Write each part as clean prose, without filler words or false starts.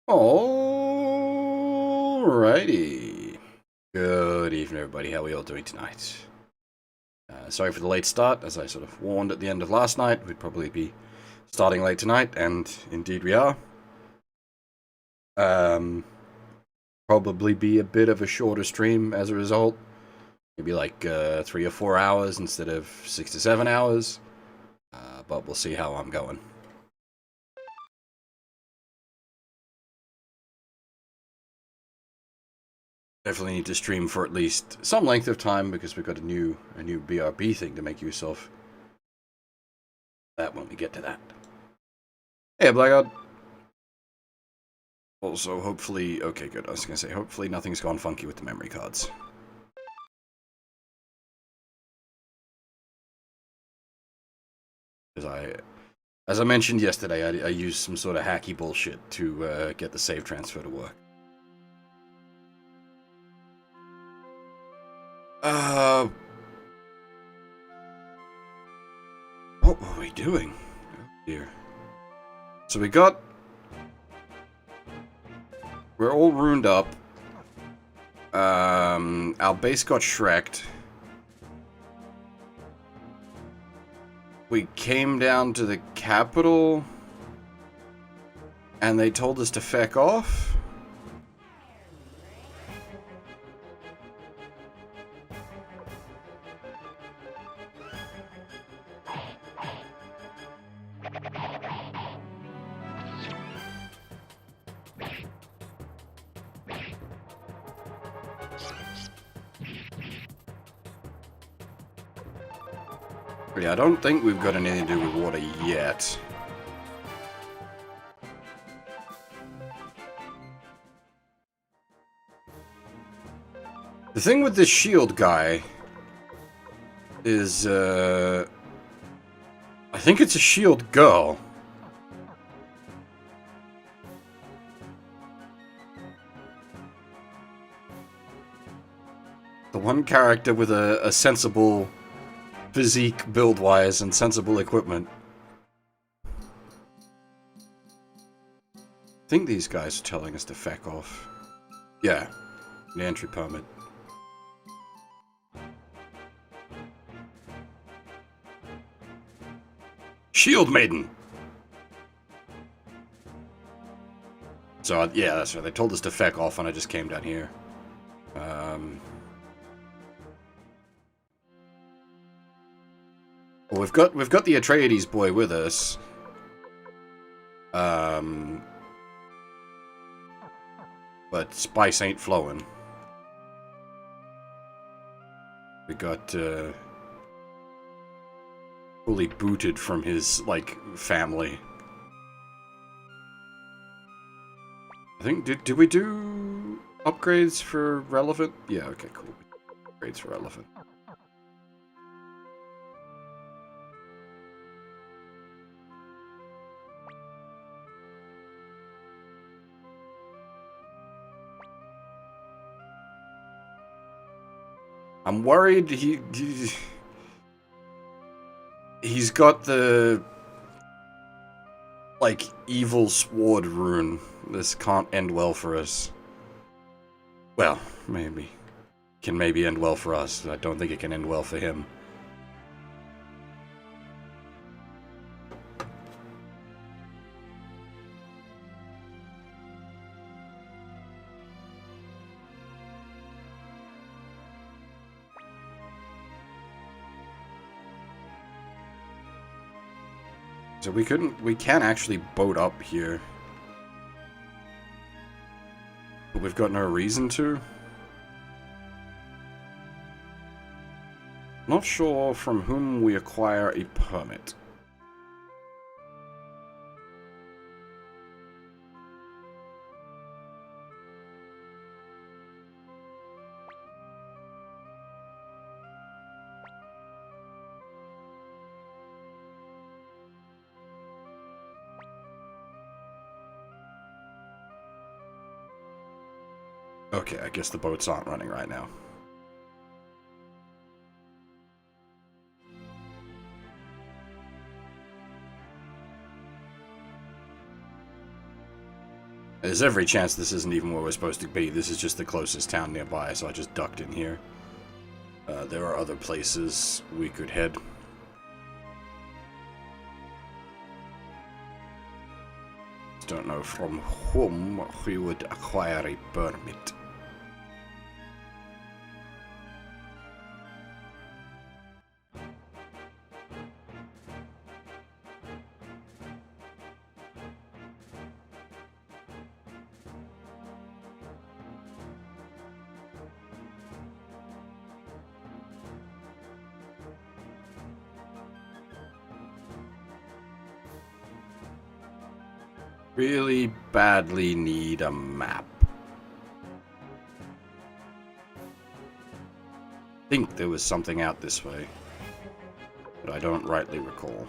Alrighty. Good evening, everybody. How are we all doing tonight? Sorry for the late start. As I sort of warned at the end of last night, we'd probably be starting late tonight, and indeed we are. Probably be a bit of a shorter stream as a result. Maybe like 3 or 4 hours instead of 6 to 7 hours. But we'll see how I'm going. Definitely need to stream for at least some length of time because we've got a new BRB thing to make use of. That when we get to that. Hey, Blackguard. Also, hopefully... Okay, good. I was going to say, hopefully nothing's gone funky with the memory cards. Because as I mentioned yesterday, I used some sort of hacky bullshit to get the save transfer to work. What were we doing? Oh, dear. So we're all ruined up. Our base got shreked. We came down to the capital, and they told us to feck off. But yeah, I don't think we've got anything to do with water yet. The thing with this shield guy is, I think it's a shield girl. The one character with a sensible physique build-wise and sensible equipment. I think these guys are telling us to feck off. Yeah, an entry permit. Shield Maiden! So, yeah, that's right. They told us to feck off and I just came down here. Well, we've got the Atreides boy with us. But spice ain't flowing. We got fully booted from his like family. I think did we do upgrades for relevant? Yeah, okay, cool. Upgrades for relevant. I'm worried he's got the like evil sword rune. This can't end well for us. Well, maybe. Can maybe end well for us. I don't think it can end well for him. So we can actually boat up here. But we've got no reason to. Not sure from whom we acquire a permit. Okay, I guess the boats aren't running right now. There's every chance this isn't even where we're supposed to be. This is just the closest town nearby, so I just ducked in here. There are other places we could head. Just don't know from whom we would acquire a permit. Really badly need a map. I think there was something out this way, but I don't rightly recall.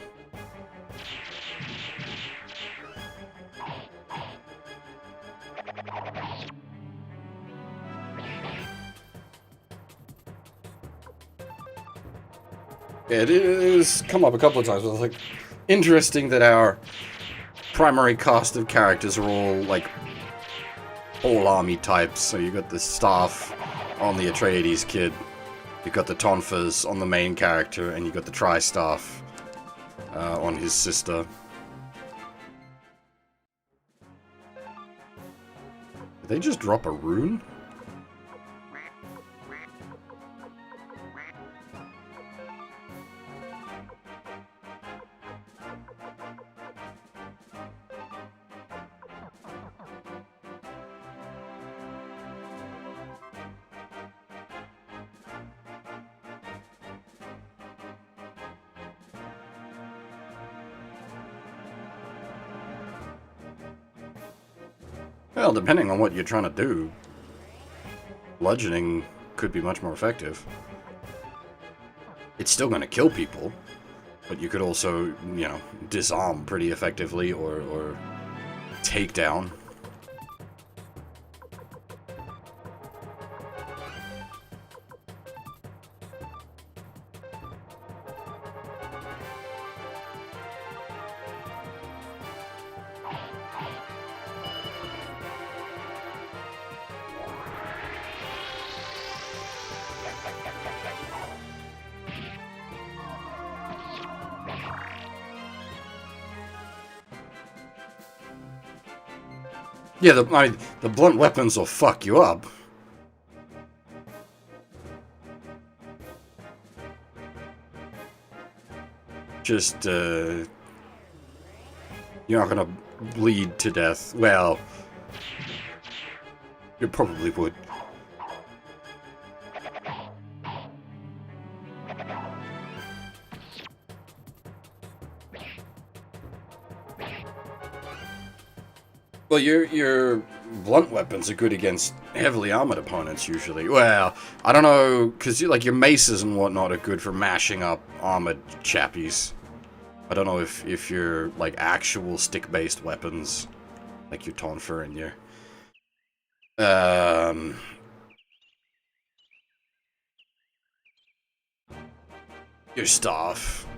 Yeah, it has come up a couple of times. It's like interesting that our primary cast of characters are all like all army types. So you got the staff on the Atreides kid, you got the Tonfas on the main character, and you got the Tri-Staff on his sister. Did they just drop a rune? Well, depending on what you're trying to do, bludgeoning could be much more effective. It's still going to kill people, but you could also, you know, disarm pretty effectively or take down. Yeah, the blunt weapons will fuck you up. Just, you're not gonna bleed to death. Well, you probably would. Well, your blunt weapons are good against heavily armored opponents usually. Well, I don't know, because like your maces and whatnot are good for mashing up armored chappies. I don't know if your like actual stick-based weapons, like your Tonfer and your staff.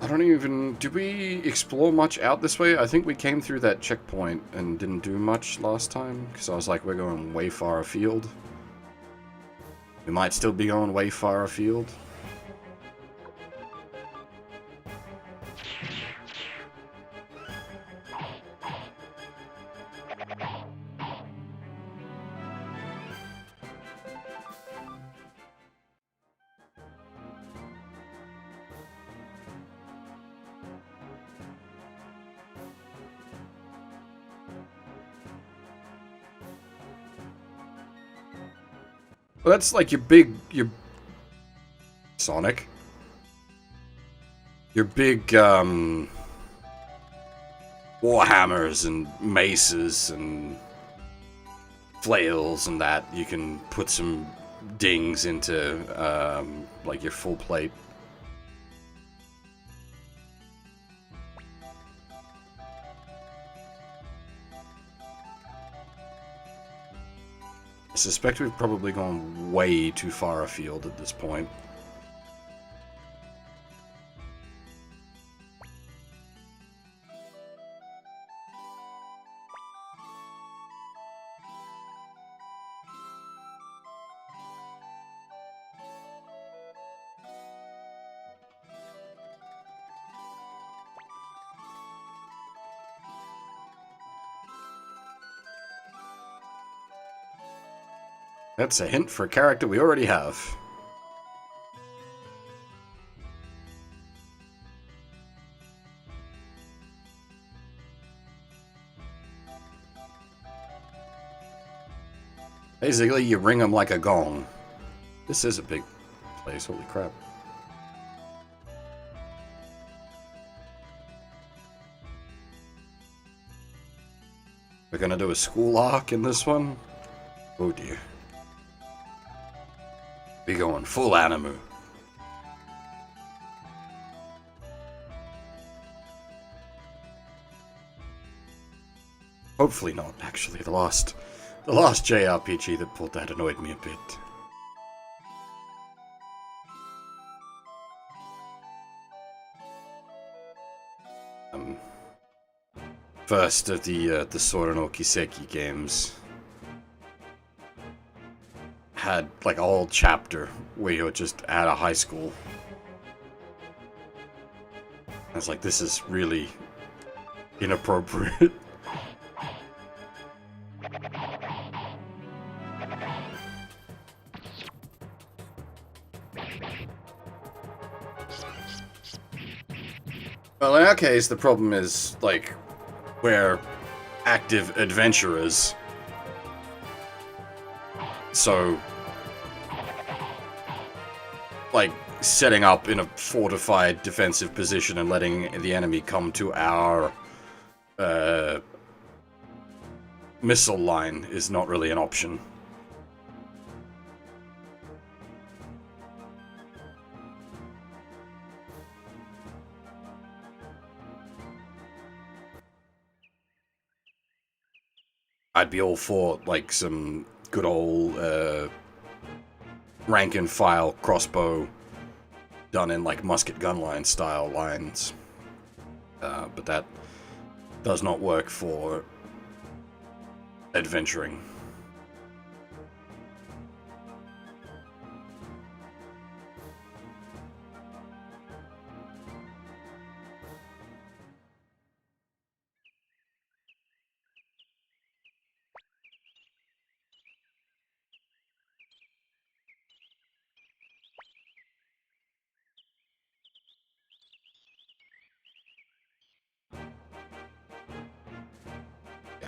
I don't even... Did we explore much out this way? I think we came through that checkpoint and didn't do much last time, because I was like, we're going way far afield. We might still be going way far afield. Well, that's like your Sonic. Your big, warhammers and maces and flails and that. You can put some dings into, like your full plate. I suspect we've probably gone way too far afield at this point. That's a hint for a character we already have. Basically, you ring them like a gong. This is a big place, holy crap. We're gonna do a school arc in this one? Oh dear. Be going full anime. Hopefully not, actually. The last JRPG that pulled that annoyed me a bit. First of the Sora no Kiseki games had like a whole chapter where you're just at a high school. I was like, this is really inappropriate. Well, in our case, the problem is, like, we're active adventurers. So, like, setting up in a fortified defensive position and letting the enemy come to our missile line is not really an option. I'd be all for, like, some good old rank and file crossbow done in, like, musket gunline style lines. But that does not work for adventuring.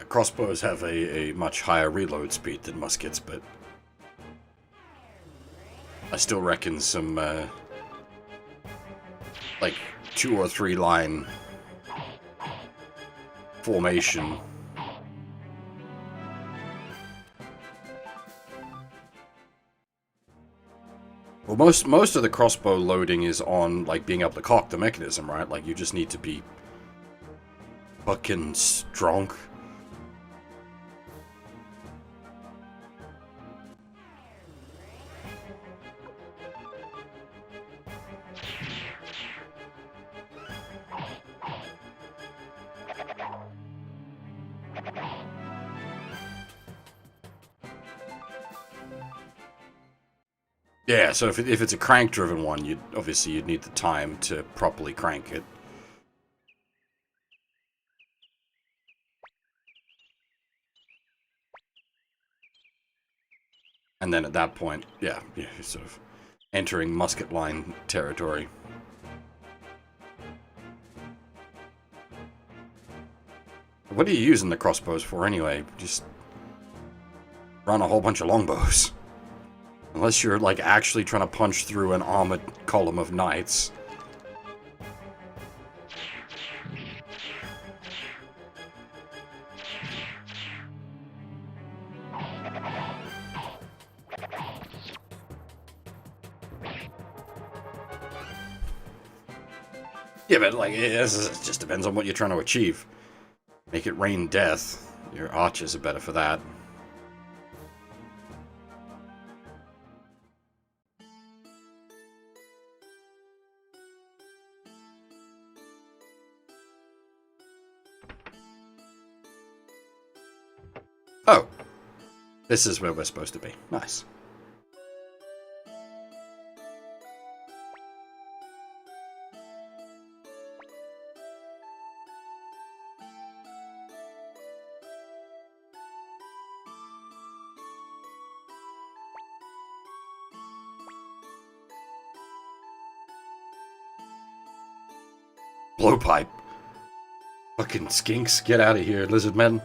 Crossbows have a much higher reload speed than muskets, but I still reckon some, like, 2 or 3 line formation. Well, most of the crossbow loading is on, like, being able to cock the mechanism, right? Like, you just need to be fucking strong. Yeah, so if it's a crank-driven one, you'd need the time to properly crank it. And then at that point, yeah, you're sort of entering musket line territory. What are you using the crossbows for anyway? Just run a whole bunch of longbows. Unless you're, like, actually trying to punch through an armored column of knights. Yeah, but, like, it just depends on what you're trying to achieve. Make it rain death. Your archers are better for that. Oh. This is where we're supposed to be. Nice. Blowpipe. Fucking skinks, get out of here, lizard men.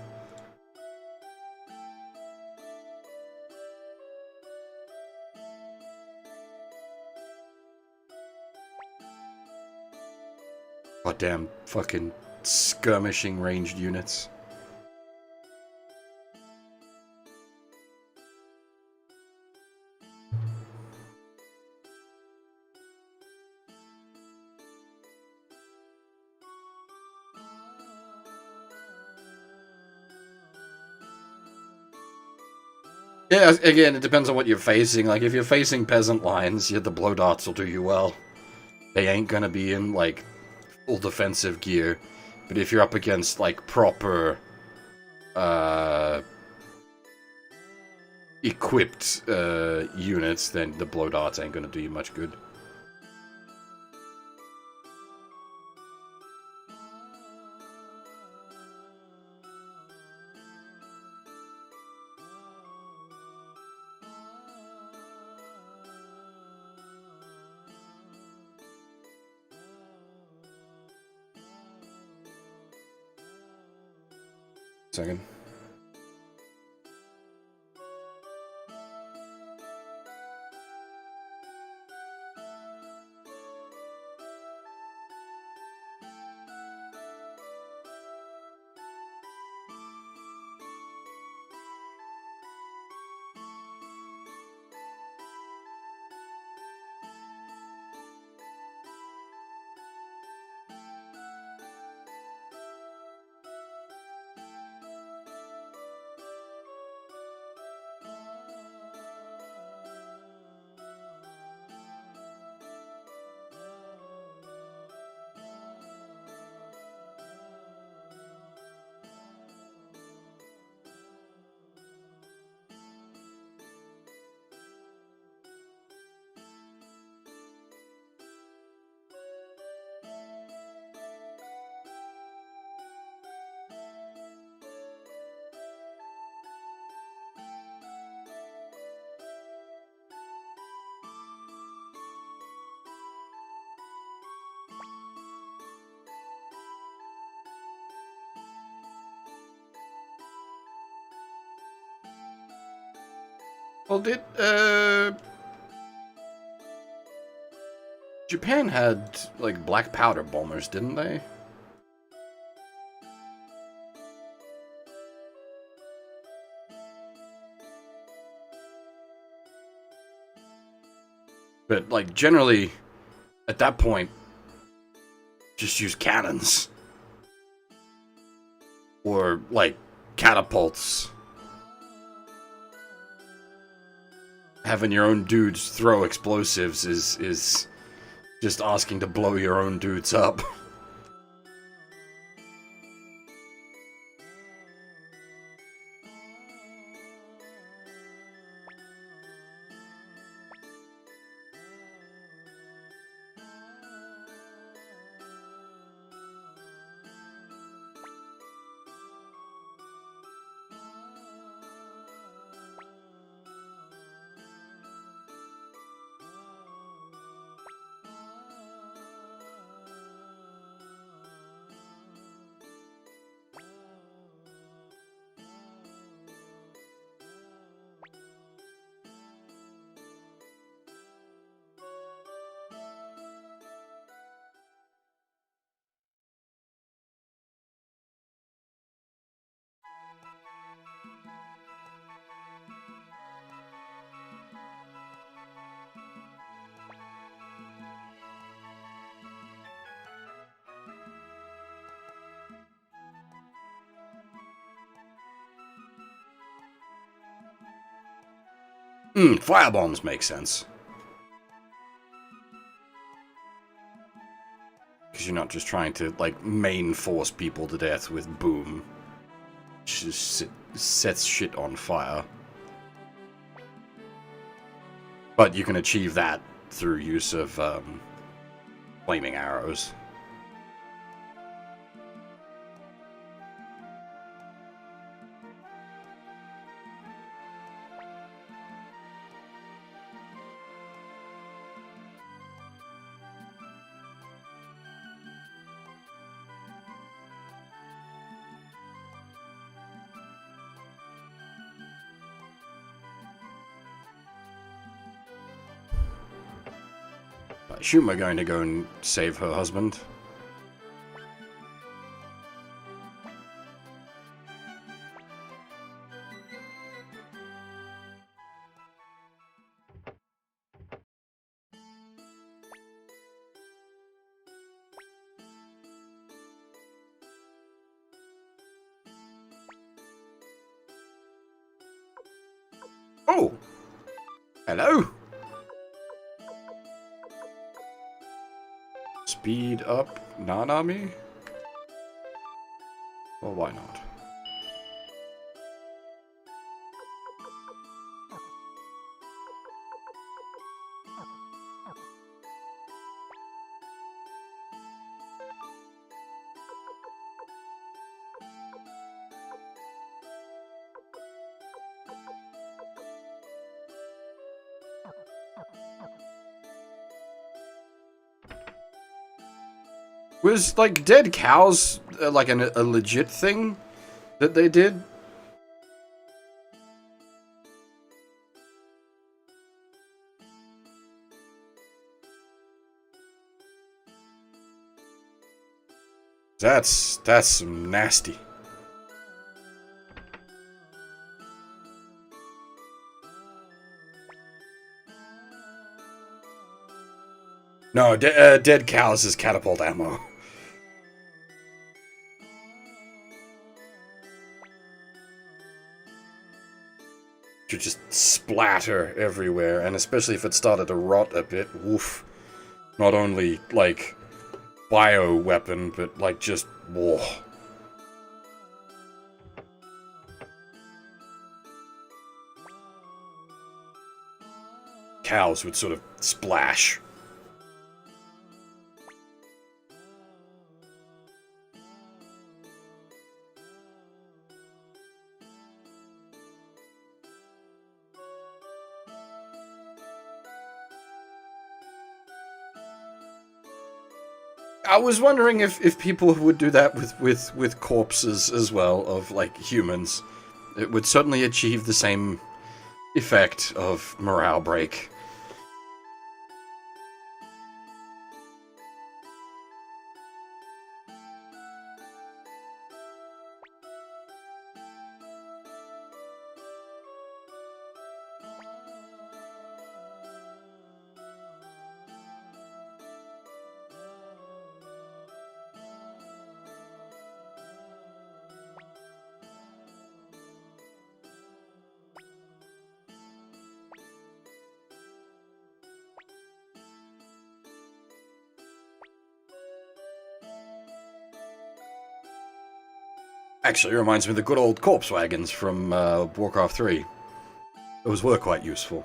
Goddamn fucking skirmishing ranged units. Yeah, again, it depends on what you're facing. Like, if you're facing peasant lines, yeah, the blow darts will do you well. They ain't gonna be in, like, full defensive gear. But if you're up against, like, proper, equipped, units, then the blow darts ain't gonna do you much good. Second. Well, Japan had, like, black powder bombers, didn't they? But, like, generally, at that point, just use cannons. Or, like, catapults. Having your own dudes throw explosives is just asking to blow your own dudes up. Firebombs make sense. Because you're not just trying to, like, main force people to death with boom. Just sets shit on fire. But you can achieve that through use of, flaming arrows. Shuma going to go and save her husband? Oh! Hello! Speed up Nanami? Well, why not? Was, like, dead cows, like, a legit thing that they did? That's some nasty. No, dead cows is catapult ammo. To just splatter everywhere, and especially if it started to rot a bit, woof. Not only, like, bio-weapon, but, like, just, whoa. Cows would sort of splash. I was wondering if people would do that with corpses as well, of, like, humans. It would certainly achieve the same effect of morale break. Actually, it reminds me of the good old corpse wagons from Warcraft 3. Those were quite useful.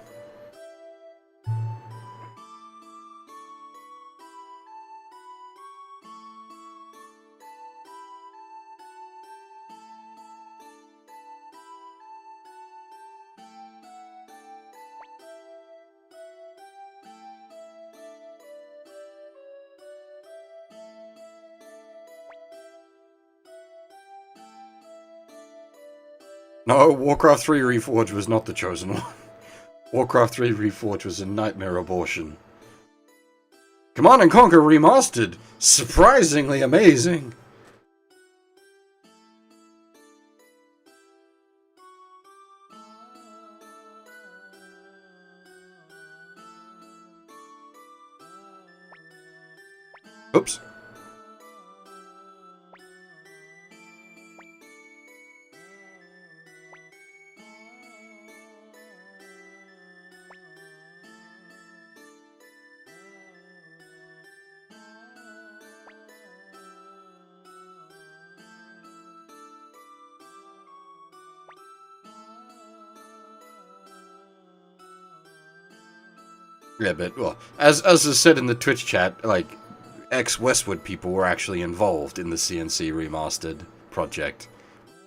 No, Warcraft 3 Reforged was not the chosen one. Warcraft 3 Reforged was a nightmare abortion. Command & Conquer Remastered! Surprisingly amazing! Oops. Yeah, but, well, as is said in the Twitch chat, like, ex-Westwood people were actually involved in the CNC Remastered project.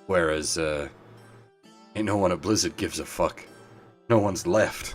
Whereas, ain't no one at Blizzard gives a fuck. No one's left.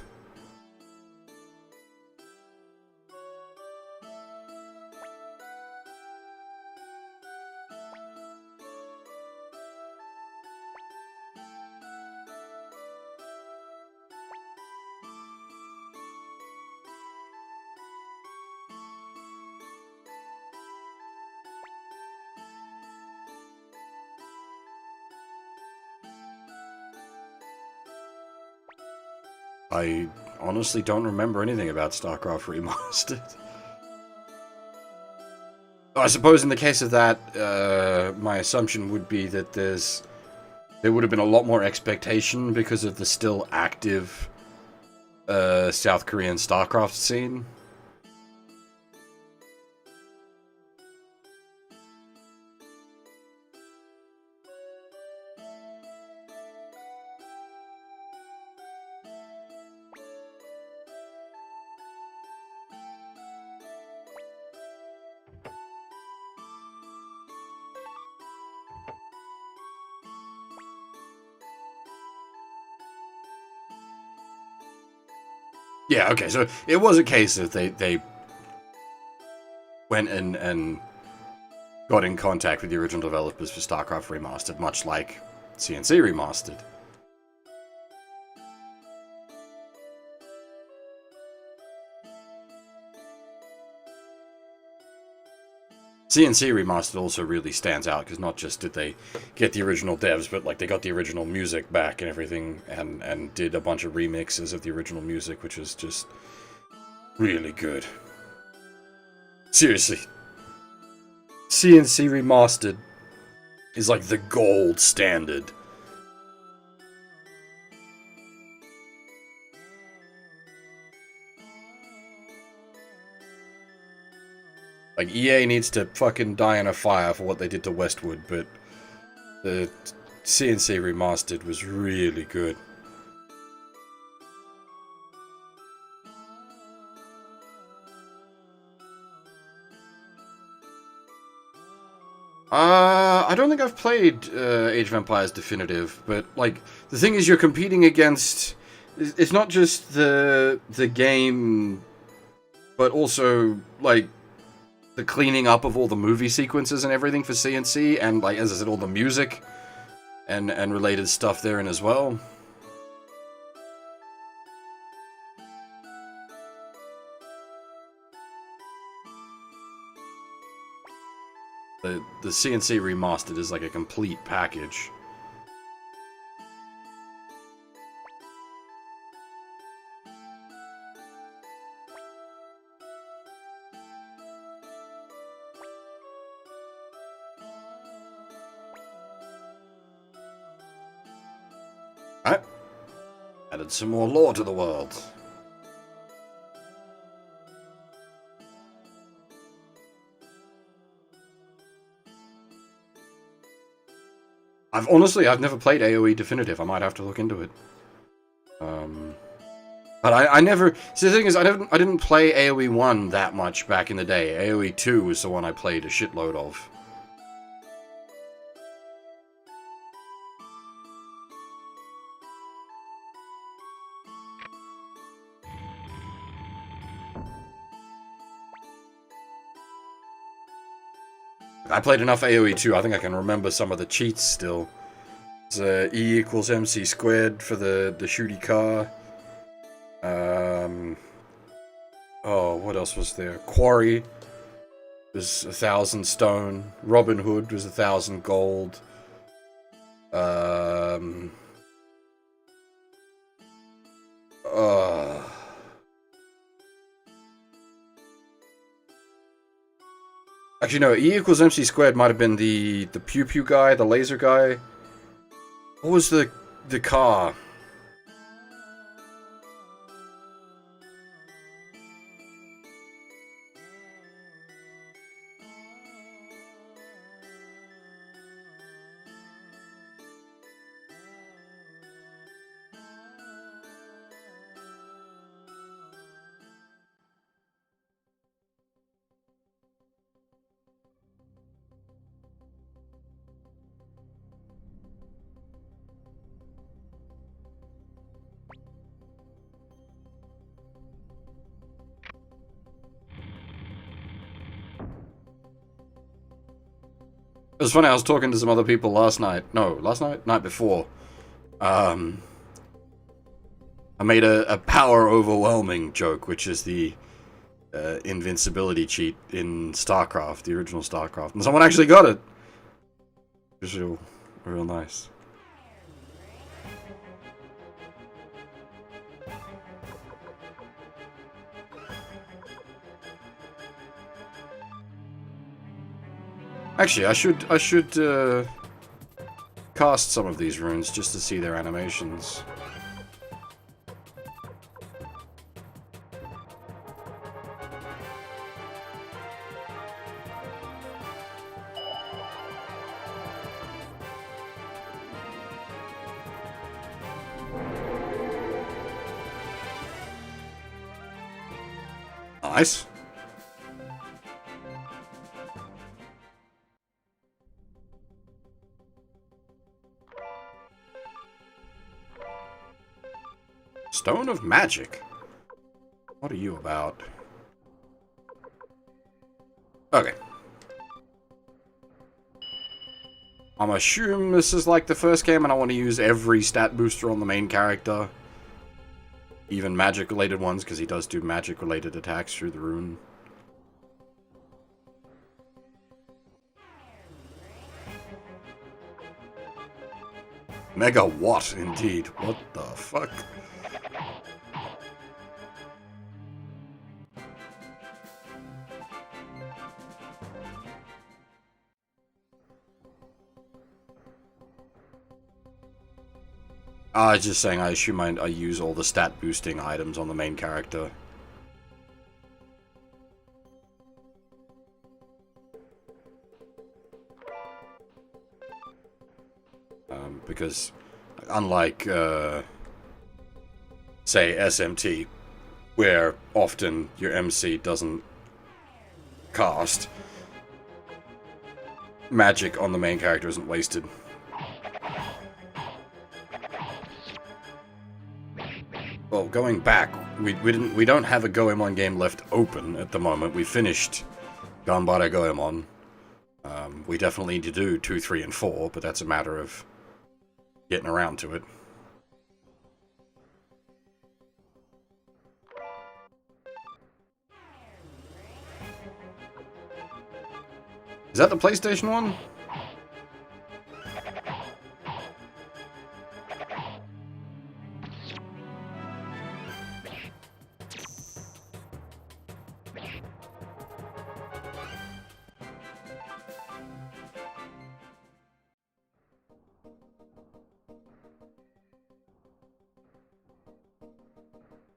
I honestly don't remember anything about StarCraft Remastered. I suppose in the case of that, my assumption would be that there would have been a lot more expectation because of the still active South Korean StarCraft scene. Yeah, okay, so it was a case that they went and got in contact with the original developers for StarCraft Remastered, much like CNC Remastered. CNC Remastered also really stands out, because not just did they get the original devs, but like they got the original music back and everything, and did a bunch of remixes of the original music, which is just really good. Seriously. CNC Remastered is like the gold standard. Like, EA needs to fucking die in a fire for what they did to Westwood, but the CNC Remastered was really good. I don't think I've played Age of Empires Definitive, but, like, the thing is you're competing against... It's not just the game, but also, like, the cleaning up of all the movie sequences and everything for CNC, and, like, as I said, all the music and related stuff therein as well. The CNC Remastered is like a complete package. Alright. Added some more lore to the world. I've never played AoE Definitive. I might have to look into it. But I never... See, the thing is, I didn't play AoE 1 that much back in the day. AoE 2 was the one I played a shitload of. I played enough AoE 2, I think I can remember some of the cheats still. It's E equals MC squared for the shooty car. Oh, what else was there? Quarry was 1,000 stone. Robin Hood was 1,000 gold. Actually, no, E equals MC squared might have been the pew pew guy, the laser guy. What was the car? It was funny, I was talking to some other people last night. No, last night? Night before. I made a power overwhelming joke, which is the invincibility cheat in StarCraft, the original StarCraft. And someone actually got it. Which is real nice. Actually, I should cast some of these runes just to see their animations. Nice. Stone of Magic. What are you about? Okay. I'm assuming this is like the first game and I want to use every stat booster on the main character. Even magic-related ones, because he does do magic-related attacks through the rune. Megawatt, indeed. What the fuck? I was just saying, I assume I use all the stat boosting items on the main character. Because, unlike, say, SMT, where often your MC doesn't cast, magic on the main character isn't wasted. Well, going back, we don't have a Goemon game left open at the moment. We finished Ganbare Goemon. We definitely need to do 2, 3, and 4, but that's a matter of getting around to it. Is that the PlayStation one?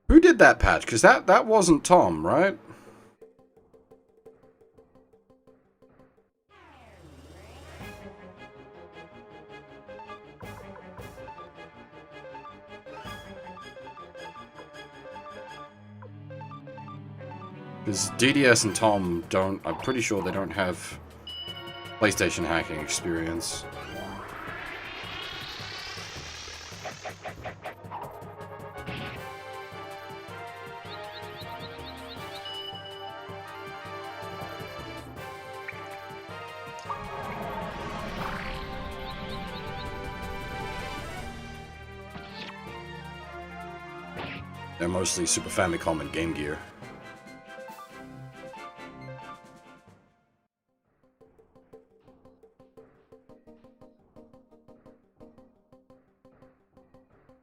Who did that patch? Because that wasn't Tom, right? Because DDS and Tom don't... I'm pretty sure they don't have PlayStation hacking experience. They're mostly Super Famicom and Game Gear.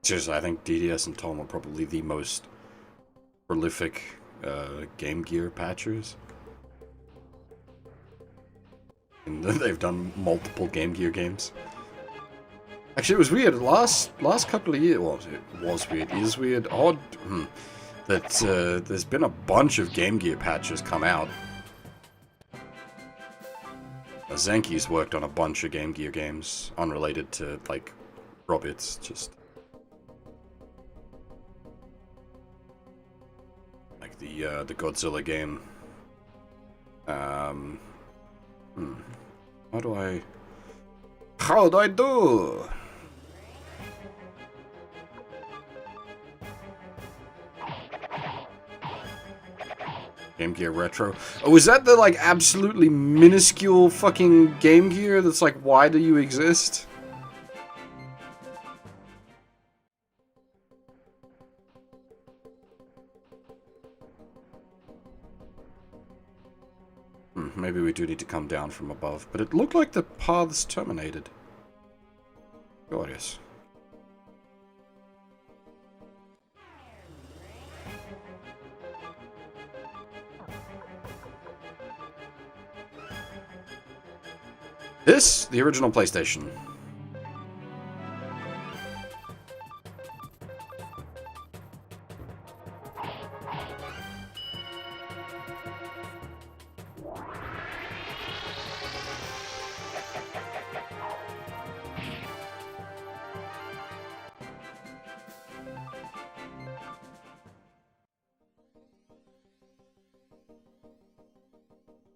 Seriously, I think DDS and Tom are probably the most prolific Game Gear patchers. And they've done multiple Game Gear games. Actually, it was weird. Last couple of years, well, it was weird. It is weird, odd, that there's been a bunch of Game Gear patches come out. Zenki's worked on a bunch of Game Gear games, unrelated to, like, Robbits, just... like the Godzilla game. How do I do? Game Gear Retro. Oh, is that the, like, absolutely minuscule fucking Game Gear that's like, why do you exist? Maybe we do need to come down from above, but it looked like the paths terminated. Glorious. This, the original PlayStation.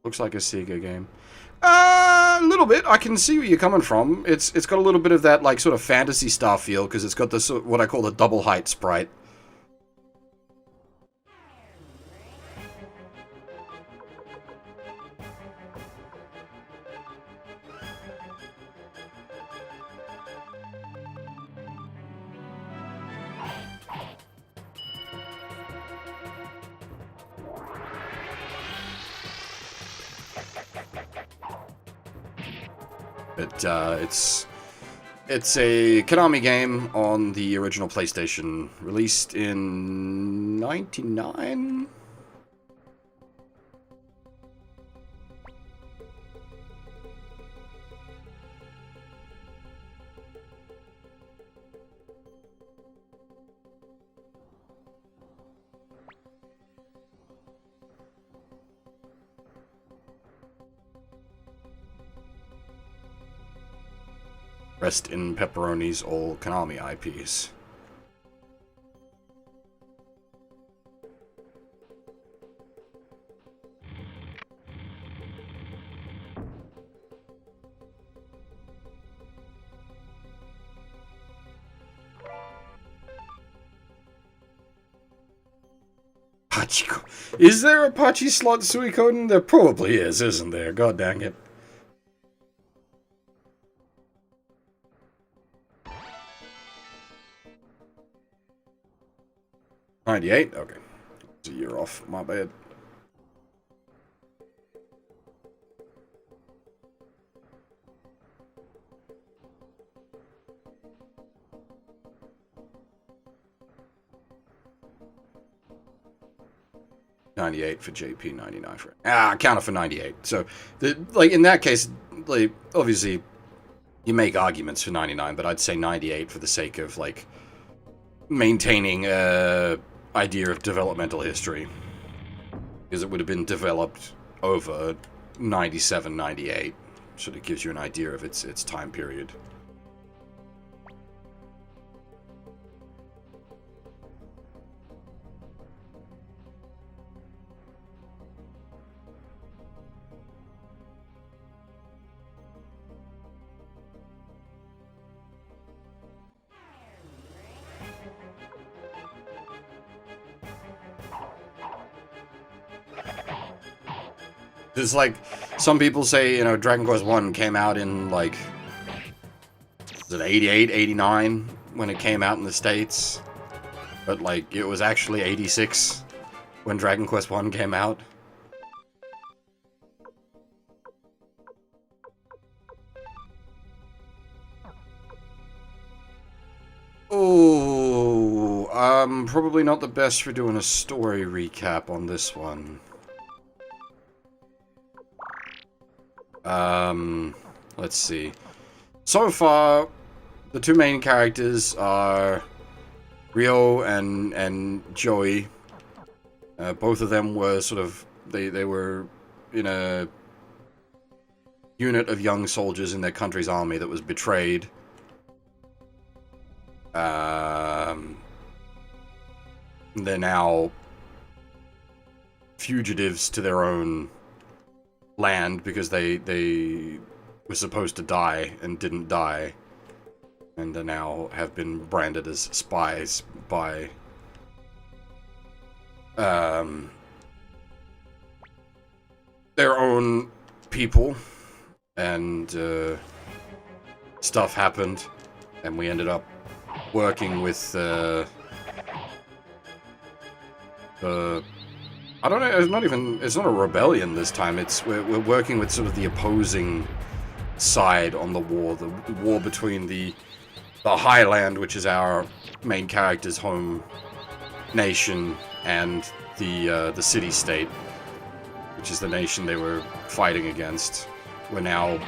Looks like a Sega game. A little bit. I can see where you're coming from. It's got a little bit of that like sort of Fantasy Star feel because it's got this what I call the double height sprite. But it's a Konami game on the original PlayStation, released in '99. Rest in Pepperoni's all Konami IPs. Pachiko. Is there a Pachi slot Suikoden? There probably is, isn't there? God dang it. '98? Okay. It's a year off. My bad. '98 for JP, '99 for... I counted for '98. So, like, in that case, like, obviously, you make arguments for '99, but I'd say '98 for the sake of, like, maintaining idea of developmental history, because it would have been developed over 97, 98, so it gives you an idea of its time period. It's like, some people say, you know, Dragon Quest 1 came out in, like, was it 88, 89 when it came out in the States? But, like, it was actually 86 when Dragon Quest 1 came out. Oh, I'm probably not the best for doing a story recap on this one. Let's see. So far, the two main characters are Ryo and Joey. Both of them were sort of, they were in a unit of young soldiers in their country's army that was betrayed. They're now fugitives to their own land because they were supposed to die and didn't die, and they now have been branded as spies by their own people, and stuff happened, and we ended up working with I don't know, it's not a rebellion this time, we're working with sort of the opposing side on the war between the Highland, which is our main character's home nation, and the city-state, which is the nation they were fighting against. We're now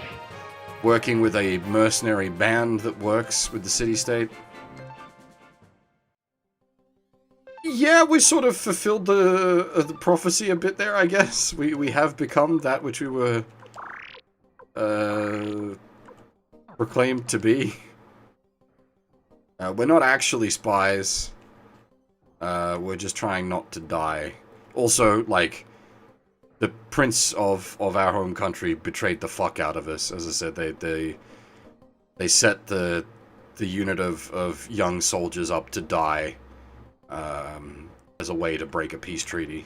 working with a mercenary band that works with the city-state. Yeah, we sort of fulfilled the prophecy a bit there, I guess. We have become that which we were proclaimed to be. We're not actually spies. We're just trying not to die. Also, like, the prince of our home country betrayed the fuck out of us. As I said, they set the unit of young soldiers up to die as a way to break a peace treaty.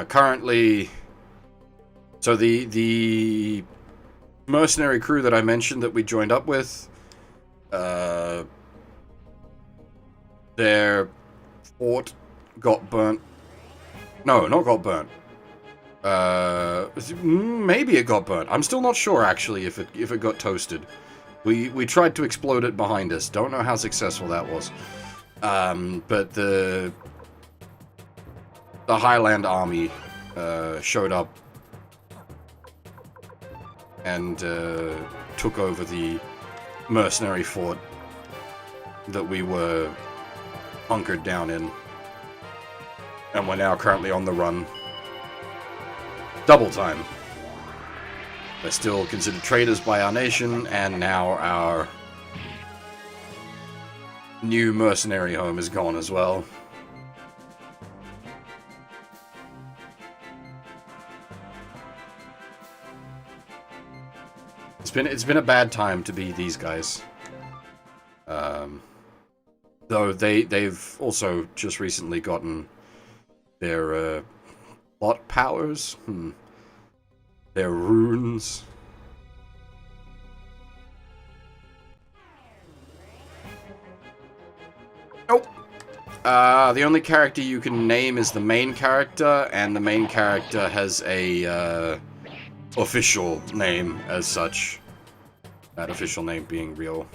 Currently, so the mercenary crew that I mentioned that we joined up with, their fort got burnt. No, not got burnt. Maybe it got burnt. I'm still not sure actually if it got toasted. We tried to explode it behind us. Don't know how successful that was. But the Highland army showed up and took over the mercenary fort that we were hunkered down in. And we're now currently on the run. Double time. They're still considered traitors by our nation, and now our new mercenary home is gone as well. It's been a bad time to be these guys. Though they've also just recently gotten their plot powers, their runes. Nope. The only character you can name is the main character, and the main character has a official name as such. That official name being real.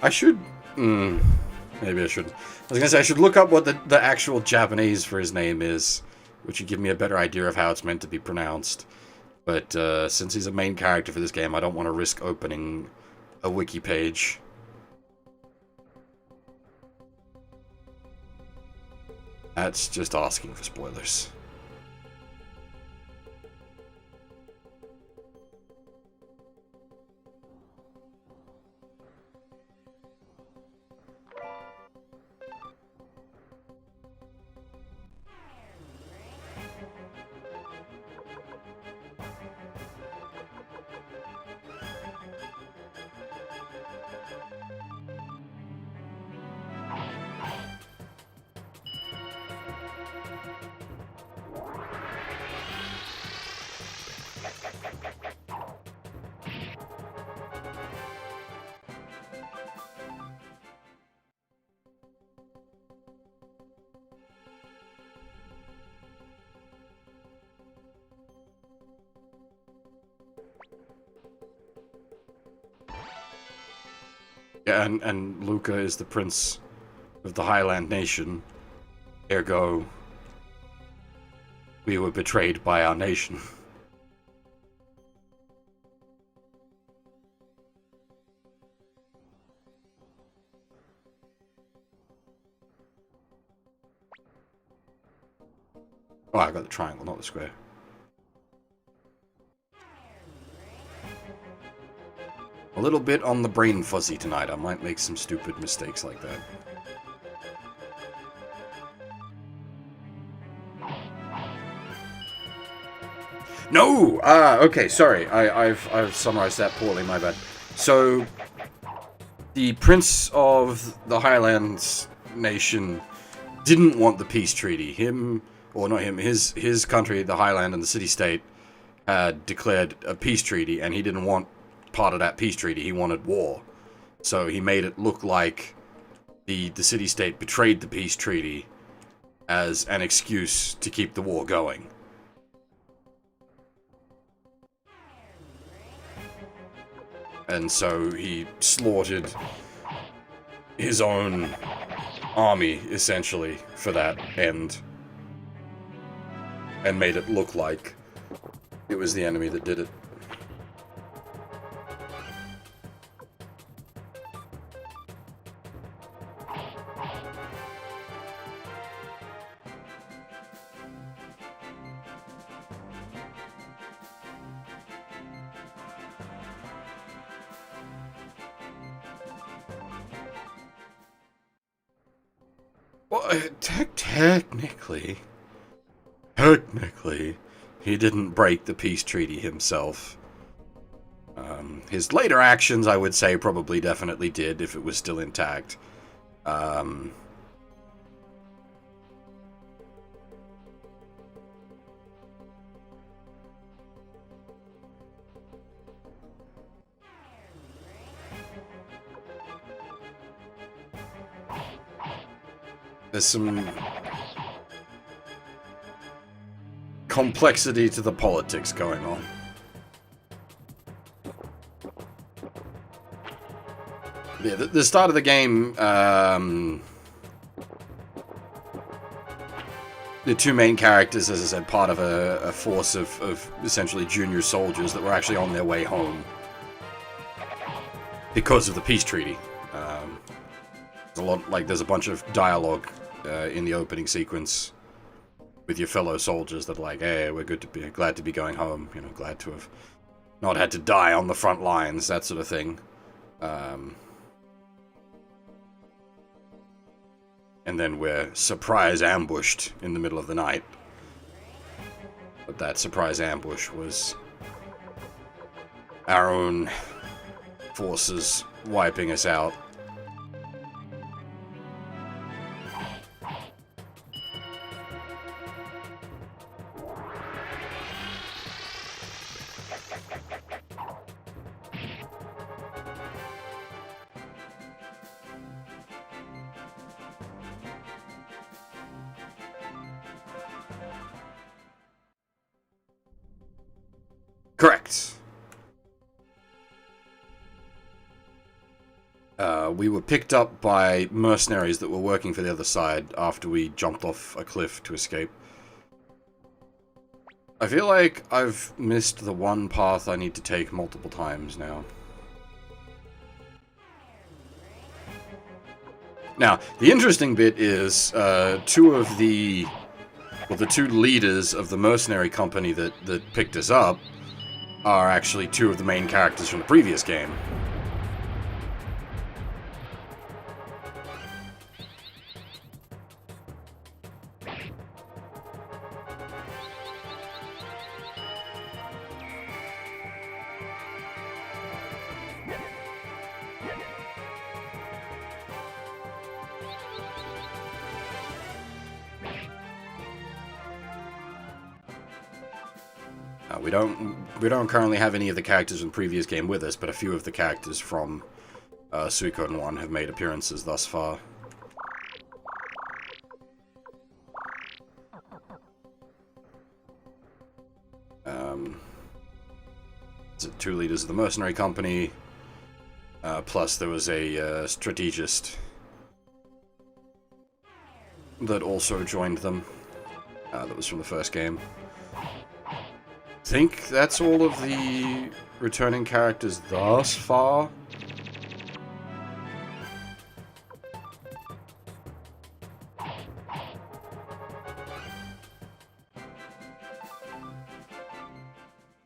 I should... maybe I shouldn't. I was gonna say, I should look up what the actual Japanese for his name is, which would give me a better idea of how it's meant to be pronounced. But since he's a main character for this game, I don't want to risk opening a wiki page. That's just asking for spoilers. Yeah, and Luca is the prince of the Highland nation. Ergo, we were betrayed by our nation. Oh, I got the triangle, not the square. A little bit on the brain fuzzy tonight. I might make some stupid mistakes like that. No! Okay, sorry. I've summarized that poorly, my bad. So, the Prince of the Highlands nation didn't want the peace treaty. His country, the Highland and the city-state, had declared a peace treaty, and he didn't want part of that peace treaty. He wanted war. So he made it look like the city-state betrayed the peace treaty as an excuse to keep the war going. And so he slaughtered his own army, essentially, for that end. And made it look like it was the enemy that did it. Well, technically, he didn't break the peace treaty himself. His later actions, I would say, probably definitely did, if it was still intact. There's some complexity to the politics going on. Yeah, the start of the game, the two main characters, as I said, part of a force of essentially junior soldiers that were actually on their way home because of the peace treaty. There's a bunch of dialogue in the opening sequence with your fellow soldiers that are like, hey, we're glad to be going home, you know, glad to have not had to die on the front lines, that sort of thing. And then we're surprise ambushed in the middle of the night. But that surprise ambush was our own forces wiping us out. Correct. We were picked up by mercenaries that were working for the other side after we jumped off a cliff to escape. I feel like I've missed the one path I need to take multiple times now. Now, the interesting bit is the two leaders of the mercenary company that picked us up are actually two of the main characters from the previous game. We don't currently have any of the characters from the previous game with us, but a few of the characters from Suikoden 1 have made appearances thus far. Two leaders of the mercenary company, plus there was a strategist that also joined them. That was from the first game. I think that's all of the returning characters thus far.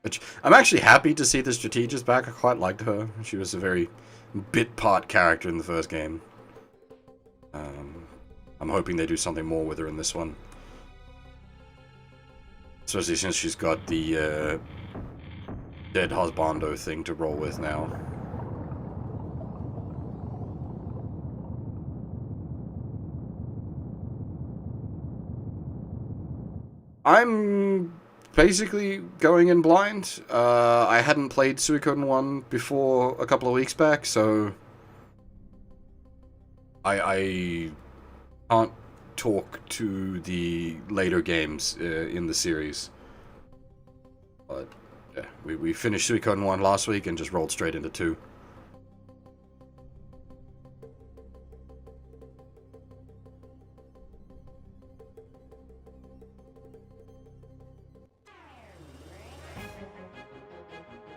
Which, I'm actually happy to see the strategist back. I quite liked her. She was a very bit part character in the first game. I'm hoping they do something more with her in this one. Especially since she's got the dead husbando thing to roll with now. I'm basically going in blind. I hadn't played Suikoden 1 before a couple of weeks back, so I can't talk to the later games in the series. But yeah, we finished Suikoden 1 last week and just rolled straight into 2.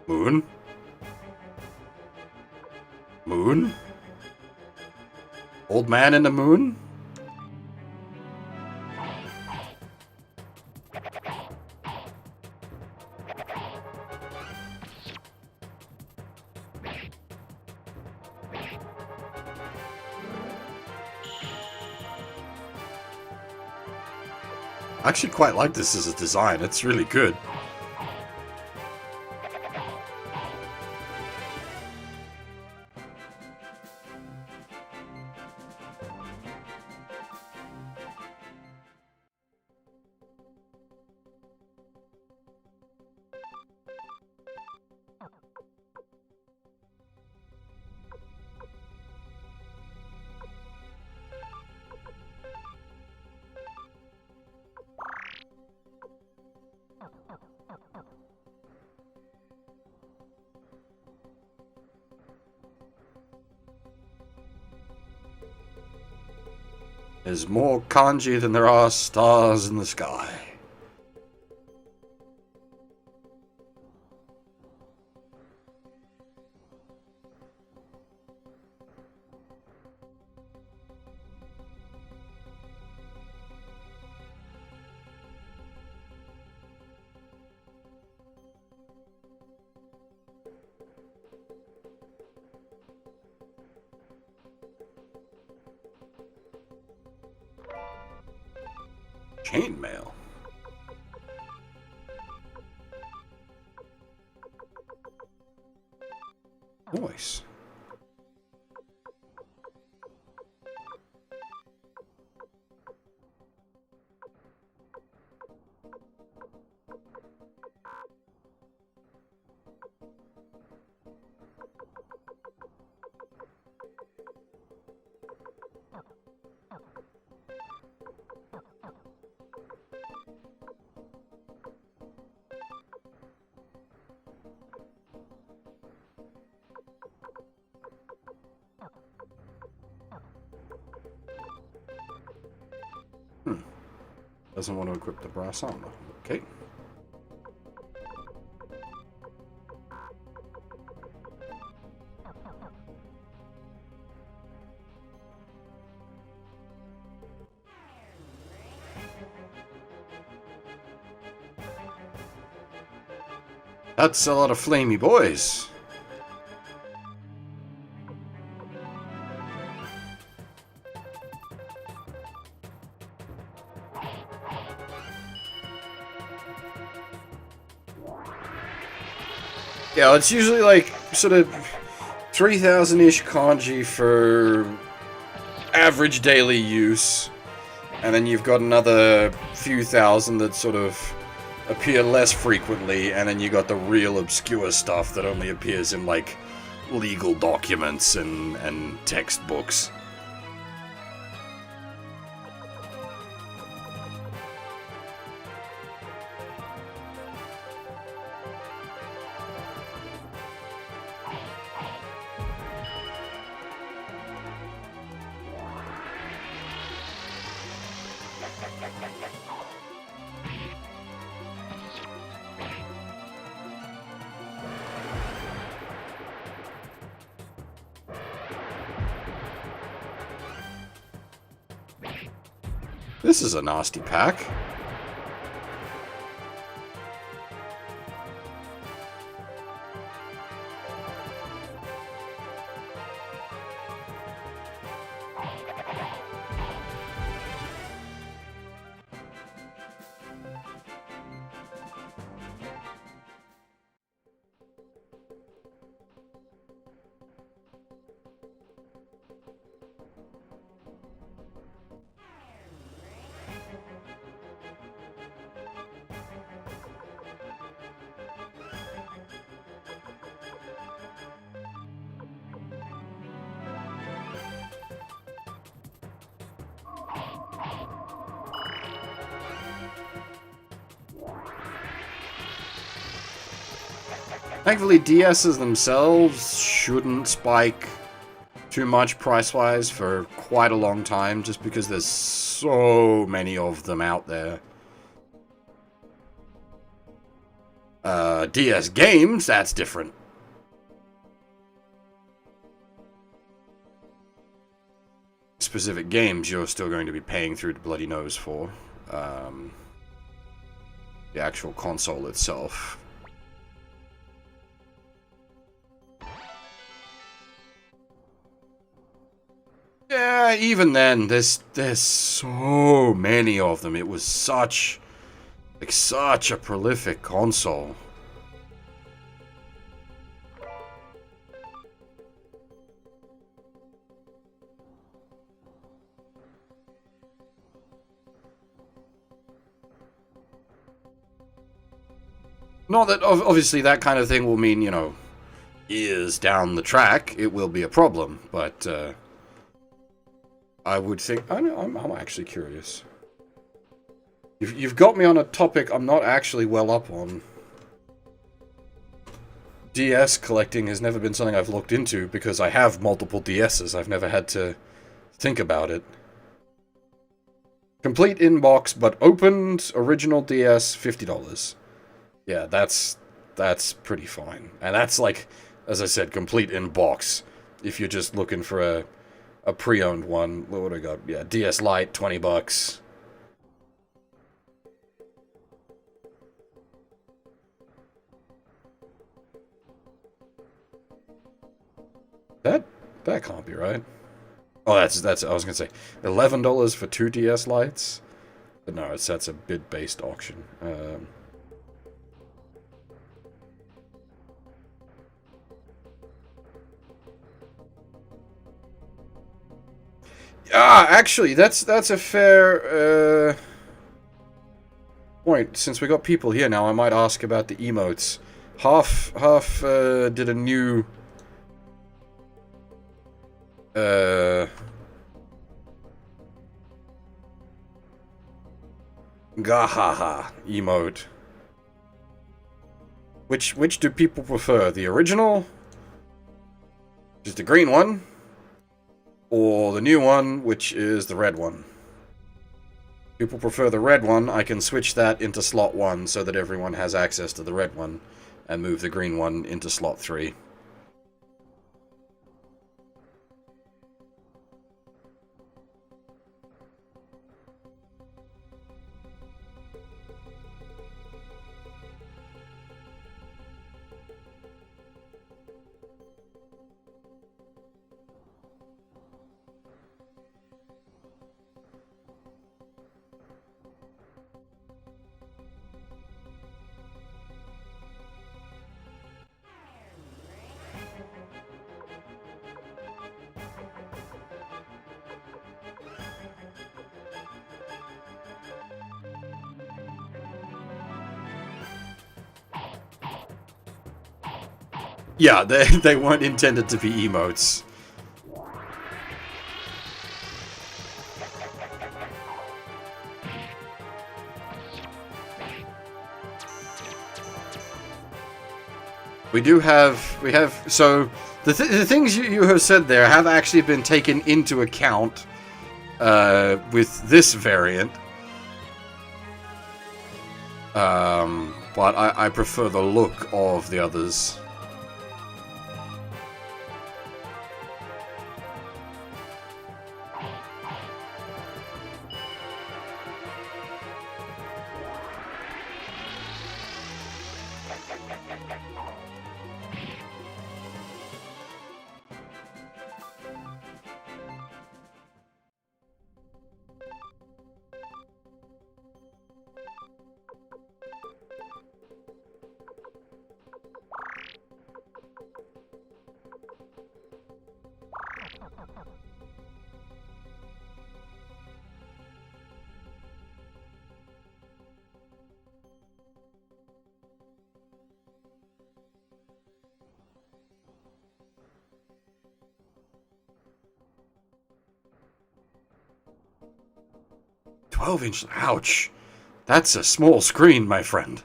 Moon? Moon? Old man in the moon? I actually quite like this as a design. It's really good. There's more kanji than there are stars in the sky. Chainmail. Voice. Doesn't want to equip the brass armor. Okay. That's a lot of flamey boys. Yeah, it's usually like sort of 3,000-ish kanji for average daily use, and then you've got another few thousand that sort of appear less frequently, and then you got the real obscure stuff that only appears in like legal documents and textbooks. This is a nasty pack. Thankfully, DSs themselves shouldn't spike too much price-wise for quite a long time, just because there's so many of them out there. DS games, that's different. Specific games you're still going to be paying through the bloody nose for. The actual console itself. Yeah, even then, there's so many of them. It was such a prolific console. Not that, obviously, that kind of thing will mean, you know, years down the track, it will be a problem, but, I would think... I'm actually curious. You've got me on a topic I'm not actually well up on. DS collecting has never been something I've looked into, because I have multiple DSs. I've never had to think about it. Complete inbox, but opened, original DS, $50. Yeah, that's pretty fine. And that's like, as I said, complete in box. If you're just looking for a pre-owned one, what would I got? Yeah, DS Lite, $20. That can't be right. Oh, that's I was gonna say $11 for 2 DS Lites, but no, that's a bid-based auction. Actually, that's a fair point. Since we got people here now, I might ask about the emotes. Half did a new gahaha emote. Which do people prefer? The original? Just the green one? Or the new one, which is the red one? People prefer the red one, I can switch that into slot 1 so that everyone has access to the red one, and move the green one into slot 3. Yeah, they weren't intended to be emotes. We have, so, the things you have said there have actually been taken into account, with this variant. But I prefer the look of the others. 12-inch. Ouch. That's a small screen, my friend.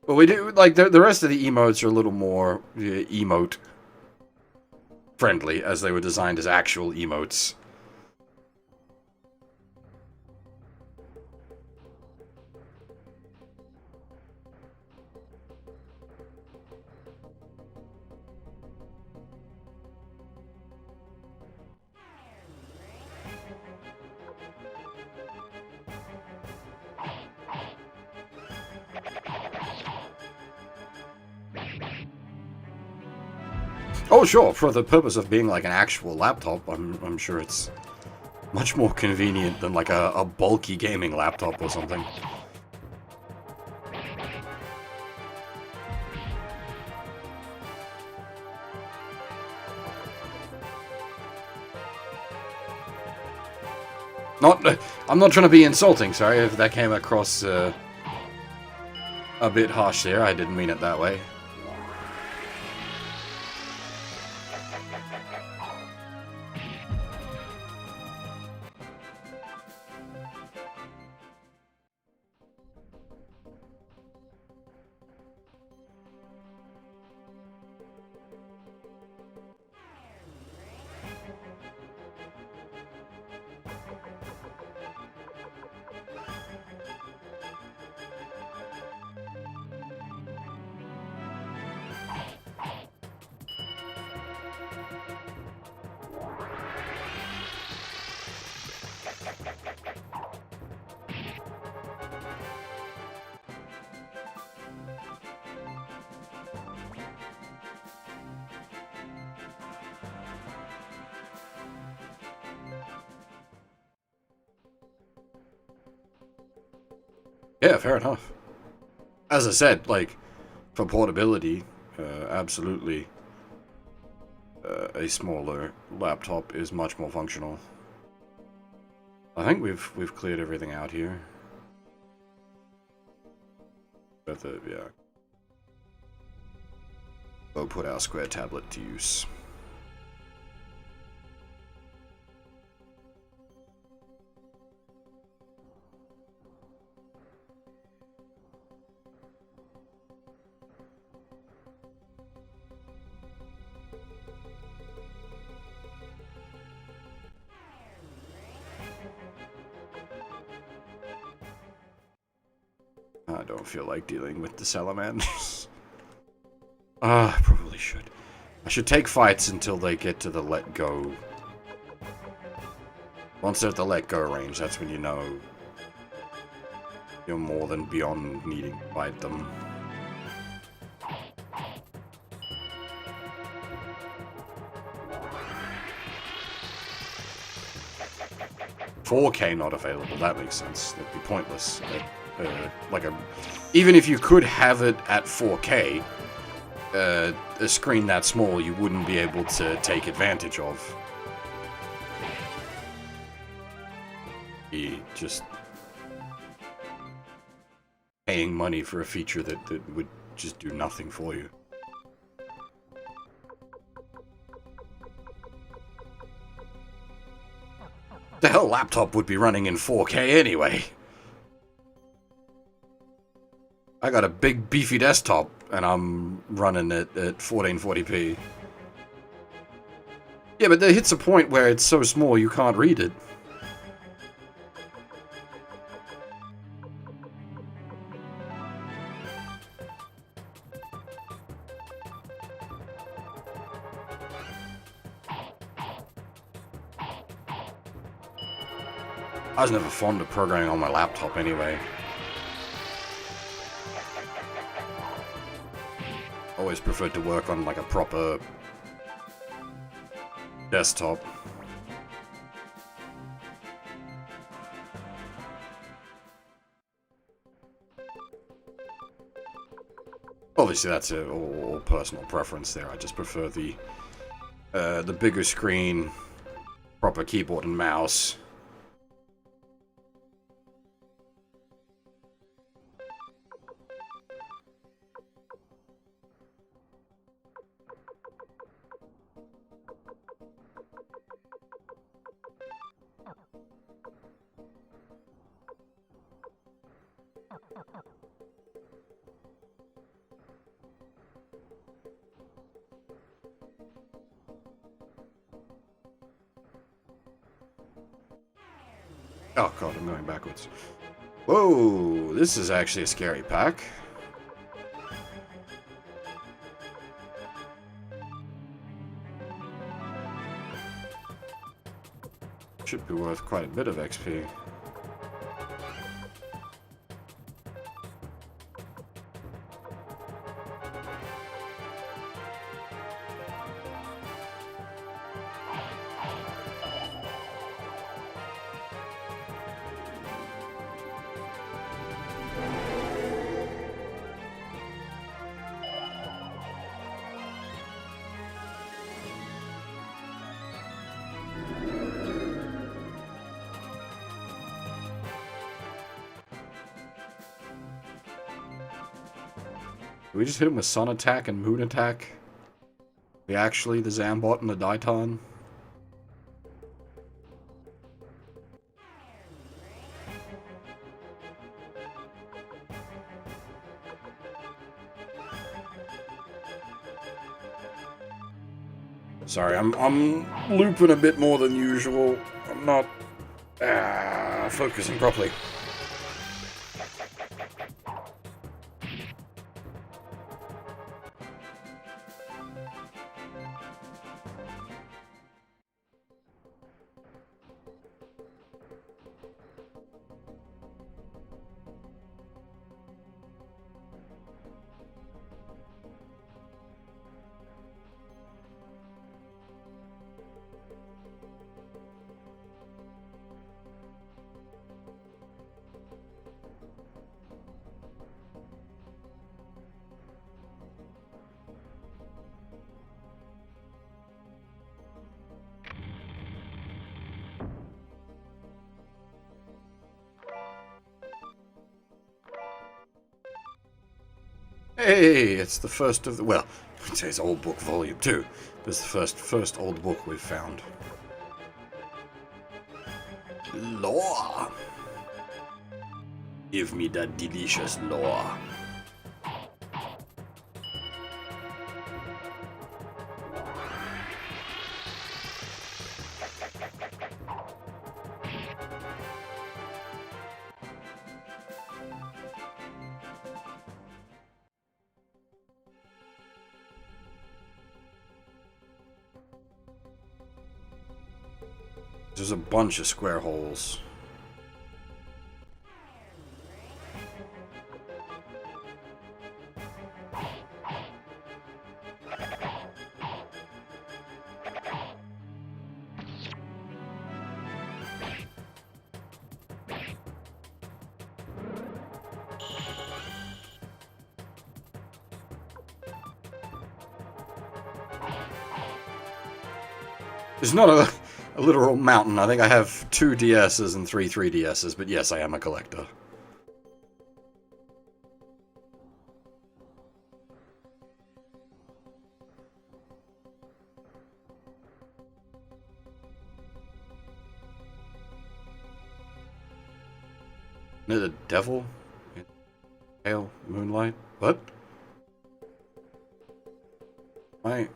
But we do, like, the rest of the emotes are a little more emote friendly, as they were designed as actual emotes. Oh, sure, for the purpose of being like an actual laptop, I'm sure it's much more convenient than like a bulky gaming laptop or something. I'm not trying to be insulting, sorry if that came across a bit harsh there, I didn't mean it that way. Yeah, fair enough. As I said, like, for portability, absolutely, a smaller laptop is much more functional. I think we've cleared everything out here. But yeah, we'll put our square tablet to use. I don't feel like dealing with the salamanders. I probably should. I should take fights until they get to the let go. Once they're at the let go range, that's when you know you're more than beyond needing to fight them. $4K not available, that makes sense. That'd be pointless. Even if you could have it at 4K, a screen that small you wouldn't be able to take advantage of. Be just paying money for a feature that would just do nothing for you. The hell laptop would be running in 4K anyway. I got a big beefy desktop and I'm running it at 1440p. Yeah, but there hits a point where it's so small you can't read it. I was never fond of programming on my laptop anyway. Always preferred to work on like a proper desktop. Obviously that's all personal preference there. I just prefer the bigger screen, proper keyboard and mouse. Oh god, I'm going backwards. Whoa, this is actually a scary pack. Should be worth quite a bit of XP. Did we just hit him with Sun Attack and Moon Attack? We actually the Zambot and the Daiton? Sorry, I'm looping a bit more than usual. I'm not focusing properly. Hey, it's the first of the, well, it says Old Book Volume 2. It's the first old book we've found. Lore! Give me that delicious lore. There's a bunch of square holes. It's not a literal mountain. I think I have 2 DSs and 3 3DSs, but yes, I am a collector. Near the devil? Pale moonlight? What? I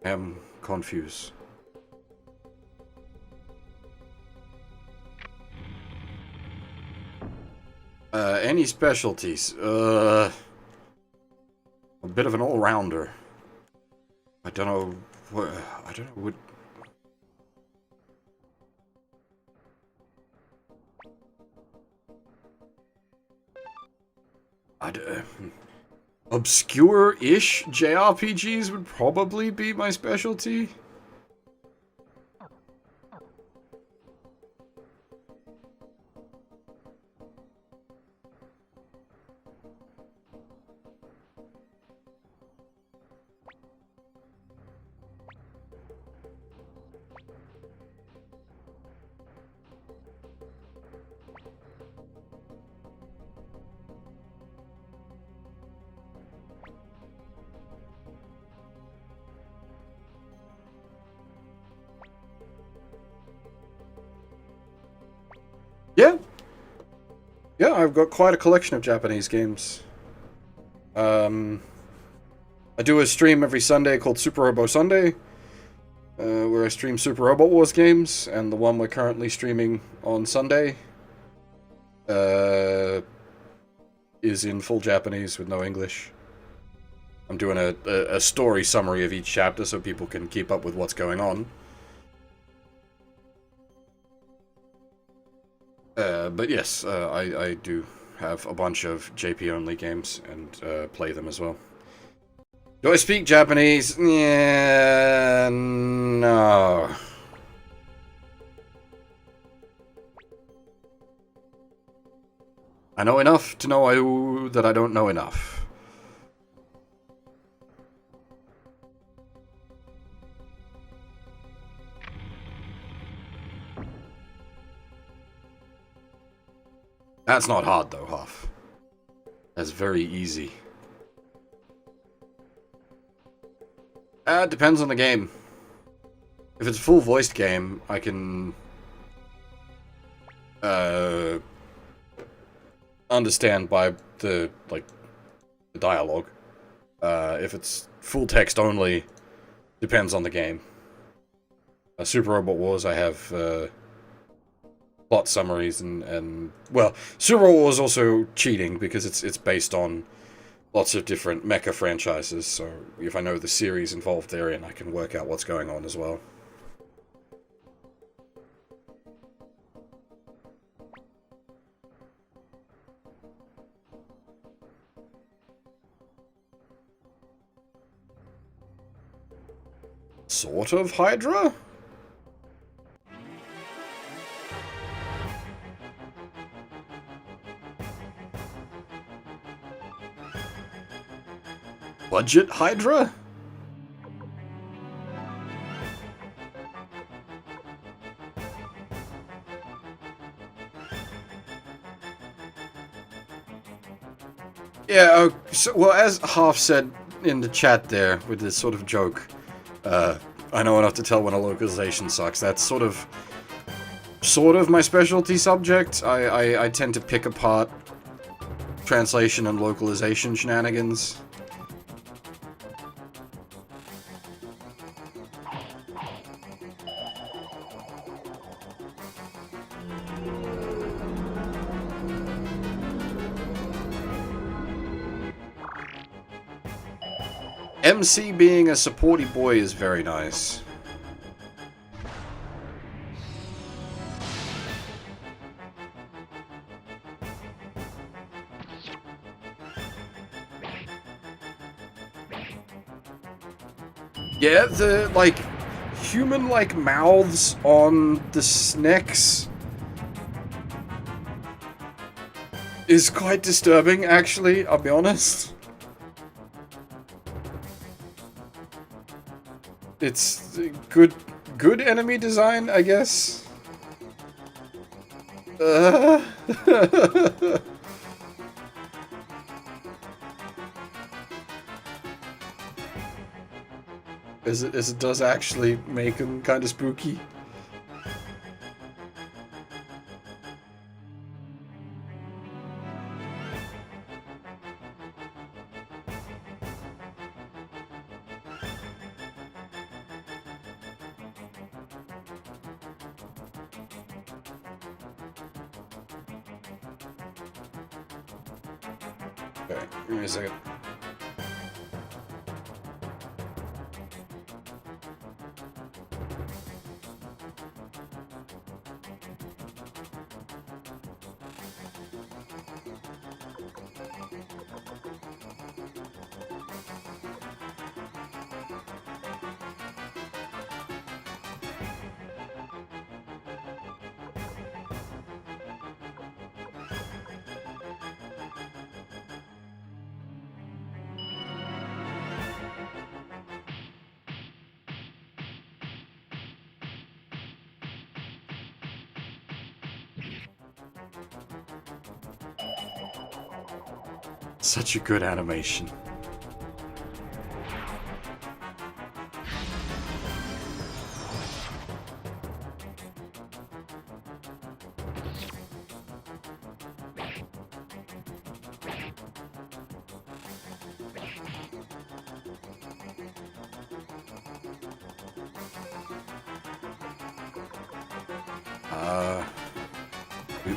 am confused. Any specialties? A bit of an all-rounder. I don't know what, I don't know what... Obscure-ish JRPGs would probably be my specialty. Yeah. Yeah, I've got quite a collection of Japanese games. I do a stream every Sunday called Super Robo Sunday, where I stream Super Robot Wars games, and the one we're currently streaming on Sunday is in full Japanese with no English. I'm doing a story summary of each chapter so people can keep up with what's going on. But yes, I do have a bunch of JP-only games and play them as well. Do I speak Japanese? Yeah, no. I know enough to know that I don't know enough. That's not hard though, Huff. That's very easy. It depends on the game. If it's a full voiced game, I can understand by the dialogue. If it's full text only, depends on the game. Super Robot Wars, I have plot summaries and well, Super Robot Wars also cheating because it's based on lots of different mecha franchises. So if I know the series involved therein, I can work out what's going on as well. Sort of Hydra? Budget Hydra? Yeah, well, as Half said in the chat there, with this sort of joke, I know enough to tell when a localization sucks. That's sort of my specialty subject. I tend to pick apart translation and localization shenanigans. MC being a supporty boy is very nice. Yeah, the, human-like mouths on the snacks is quite disturbing, actually, I'll be honest. It's good enemy design, I guess. As it does actually make him kind of spooky. Okay, give me a second. Such a good animation.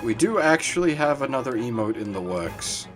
We do actually have another emote in the works.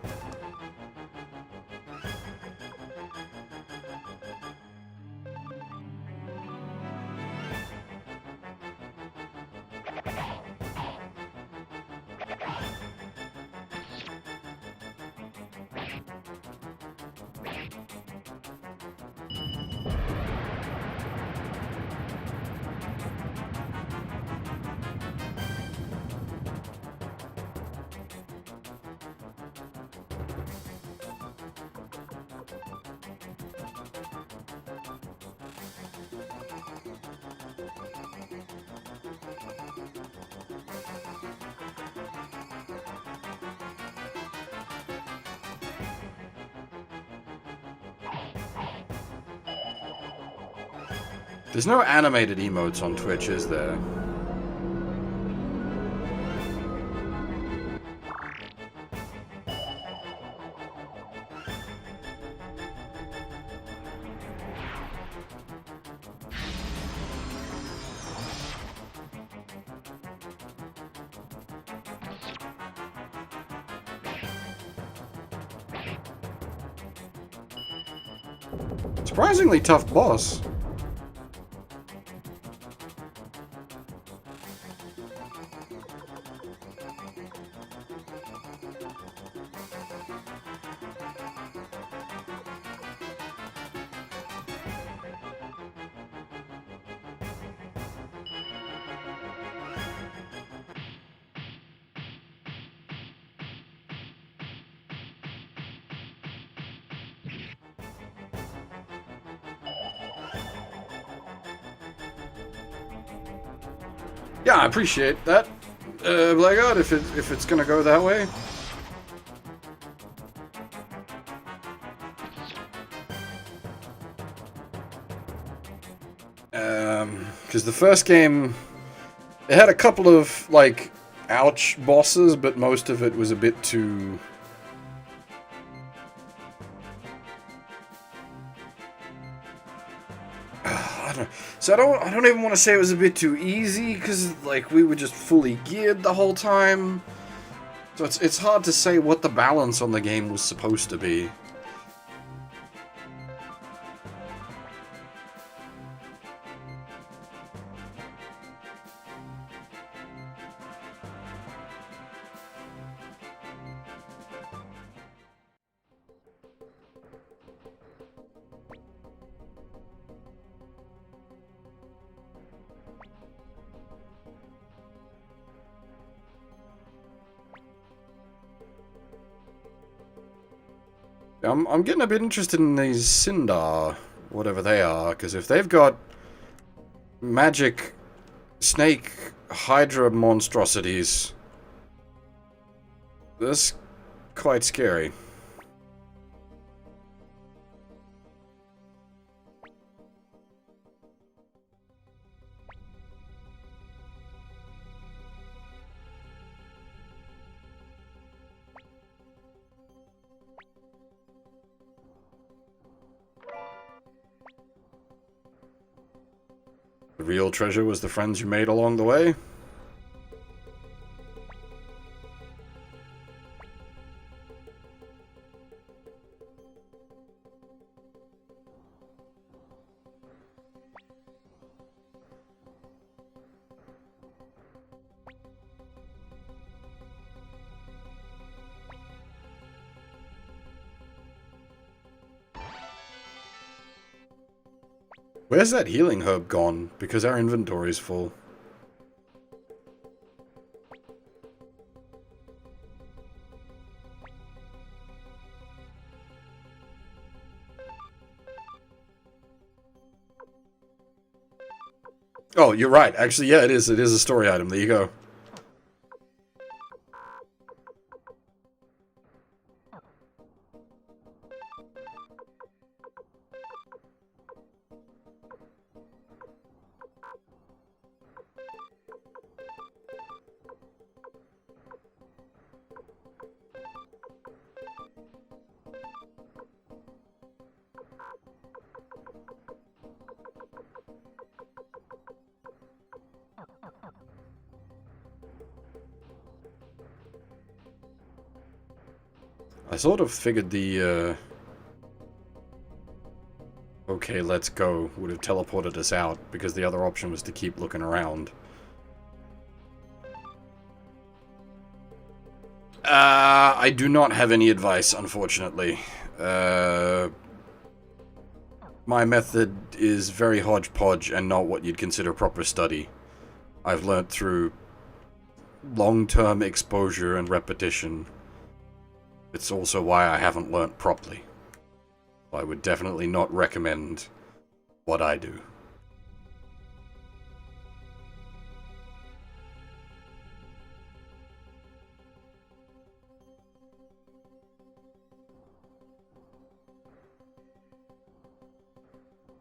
There's no animated emotes on Twitch, is there? Surprisingly tough boss. Yeah, I appreciate that, Blackguard, if it's gonna go that way. Because the first game, it had a couple of, like, ouch bosses, but most of it was a bit too... So I don't even want to say it was a bit too easy, because, like, we were just fully geared the whole time. So it's hard to say what the balance on the game was supposed to be. I'm getting a bit interested in these Sindar, whatever they are, because if they've got magic snake hydra monstrosities, that's quite scary. The real treasure was the friends you made along the way? Where's that healing herb gone? Because our inventory's full. Oh, you're right. Actually, yeah, it is. It is a story item. There you go. I sort of figured the, okay, let's go would have teleported us out, because the other option was to keep looking around. I do not have any advice, unfortunately. My method is very hodgepodge and not what you'd consider proper study. I've learnt through long-term exposure and repetition. It's also why I haven't learnt properly. I would definitely not recommend what I do.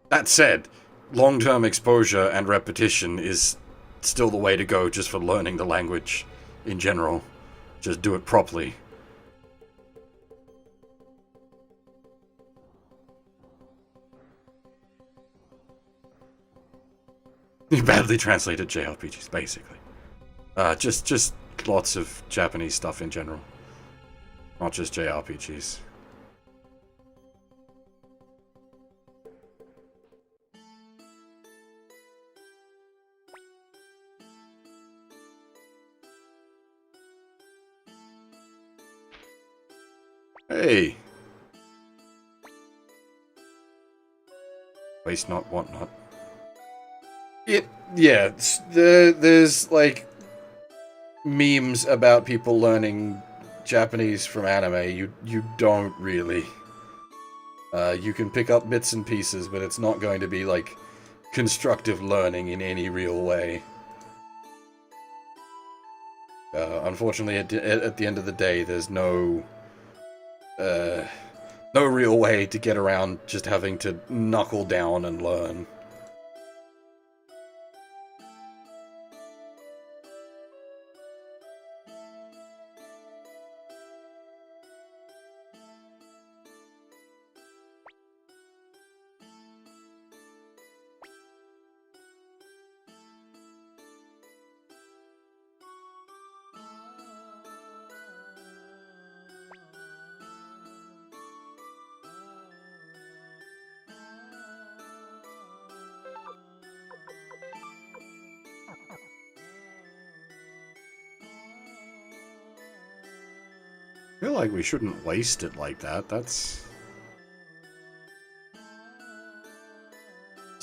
That said, long-term exposure and repetition is still the way to go just for learning the language in general. Just do it properly. You badly translated JRPGs, basically. Just lots of Japanese stuff in general. Not just JRPGs. Hey! Waste not, want not. Yeah, there's, like, memes about people learning Japanese from anime. You don't really. You can pick up bits and pieces, but it's not going to be, like, constructive learning in any real way. Unfortunately, at the end of the day, there's no real way to get around just having to knuckle down and learn. I feel like we shouldn't waste it like that. It's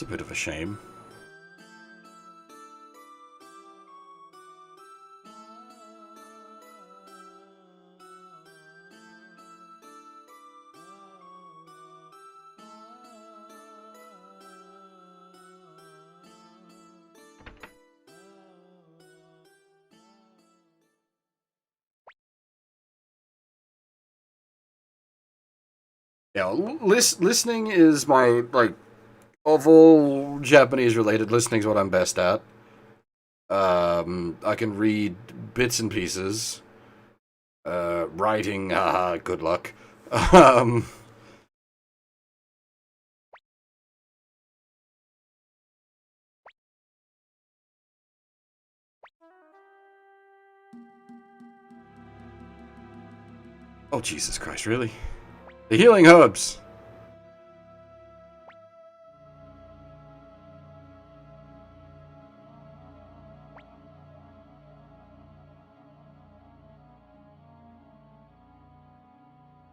a bit of a shame. Yeah, listening is my, like, of all Japanese related, listening is what I'm best at. I can read bits and pieces. Writing, good luck. Um, oh, Jesus Christ, really? The healing herbs!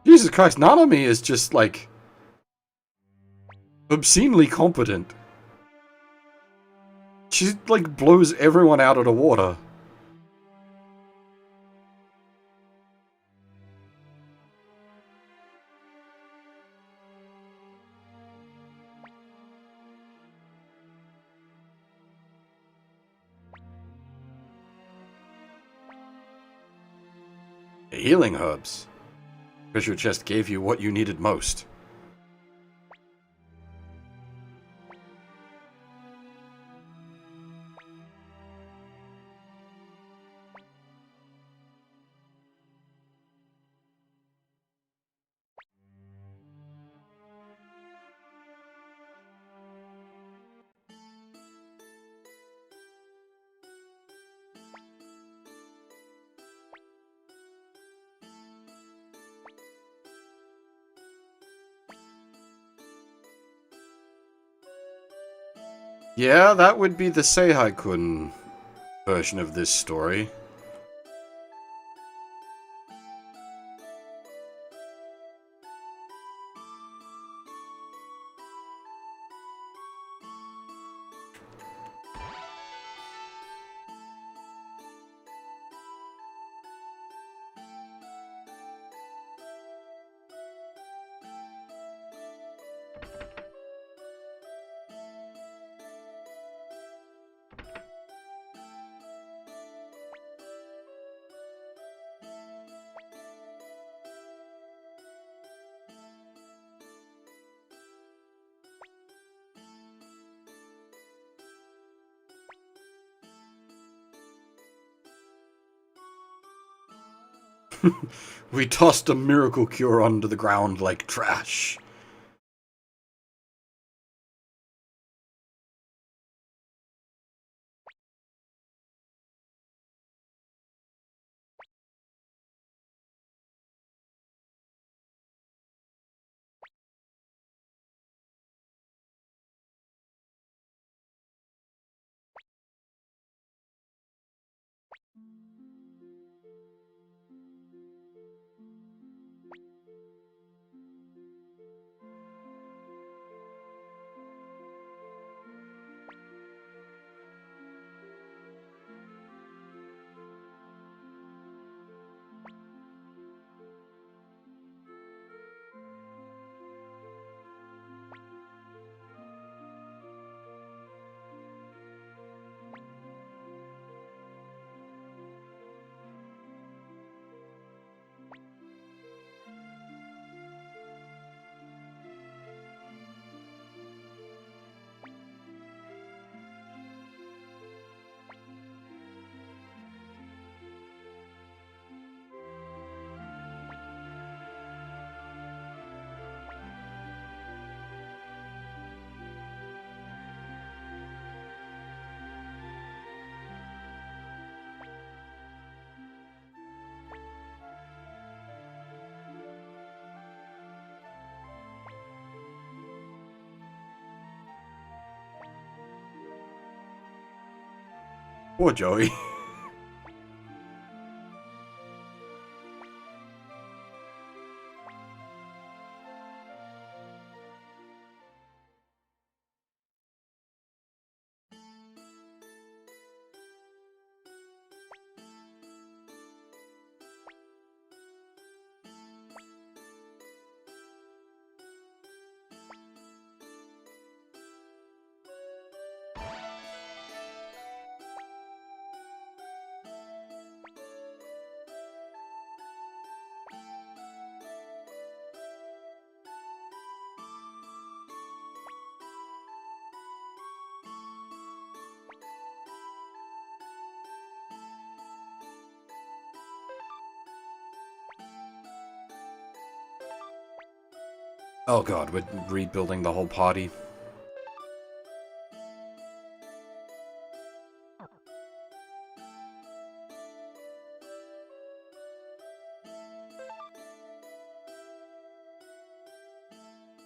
Jesus Christ, Nanami is just, like, obscenely competent. She, like, blows everyone out of the water. The healing herbs. Treasure chest gave you what you needed most. Yeah, that would be the Seihai-kun version of this story. We tossed a miracle cure onto the ground like trash. Poor Joey. Oh god, we're rebuilding the whole party.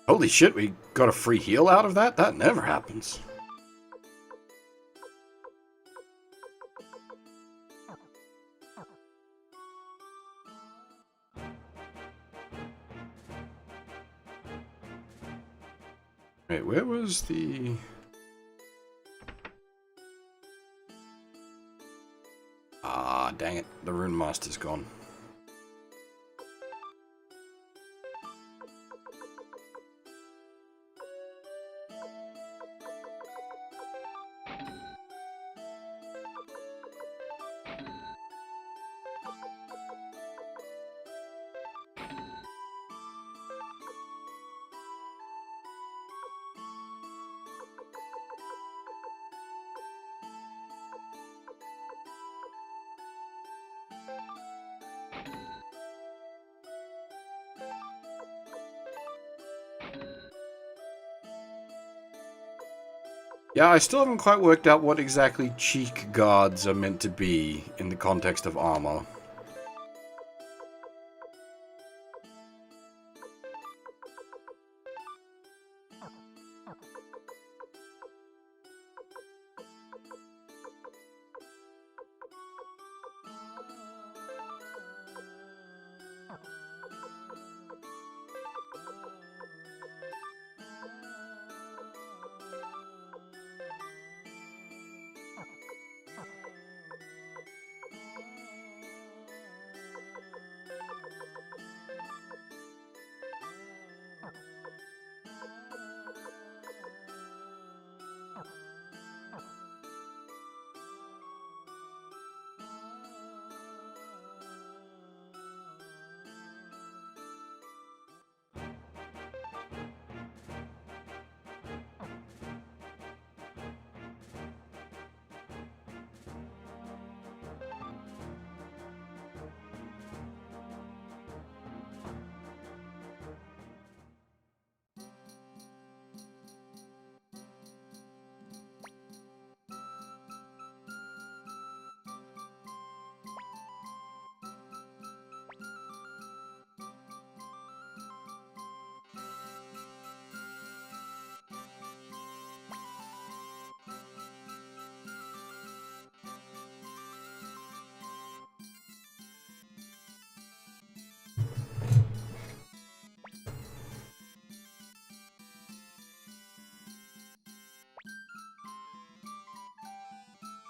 Holy shit, we got a free heal out of that? That never happens. Wait, where was the... Ah, dang it. The Rune Master's gone. Yeah, I still haven't quite worked out what exactly cheek guards are meant to be in the context of armor.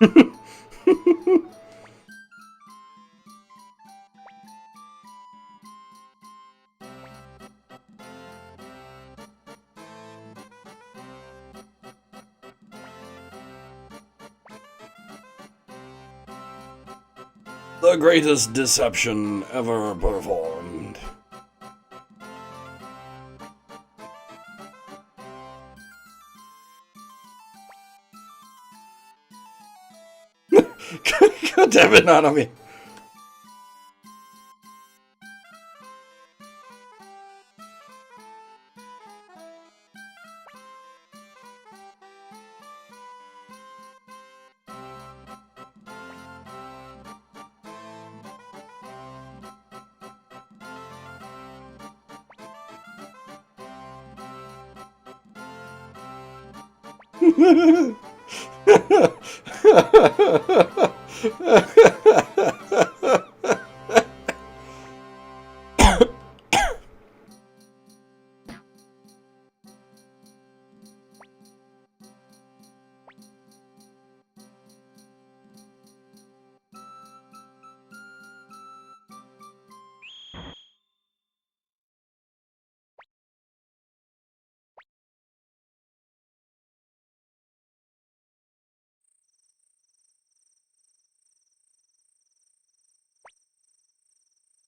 The greatest deception ever performed. God damn it, Nanami.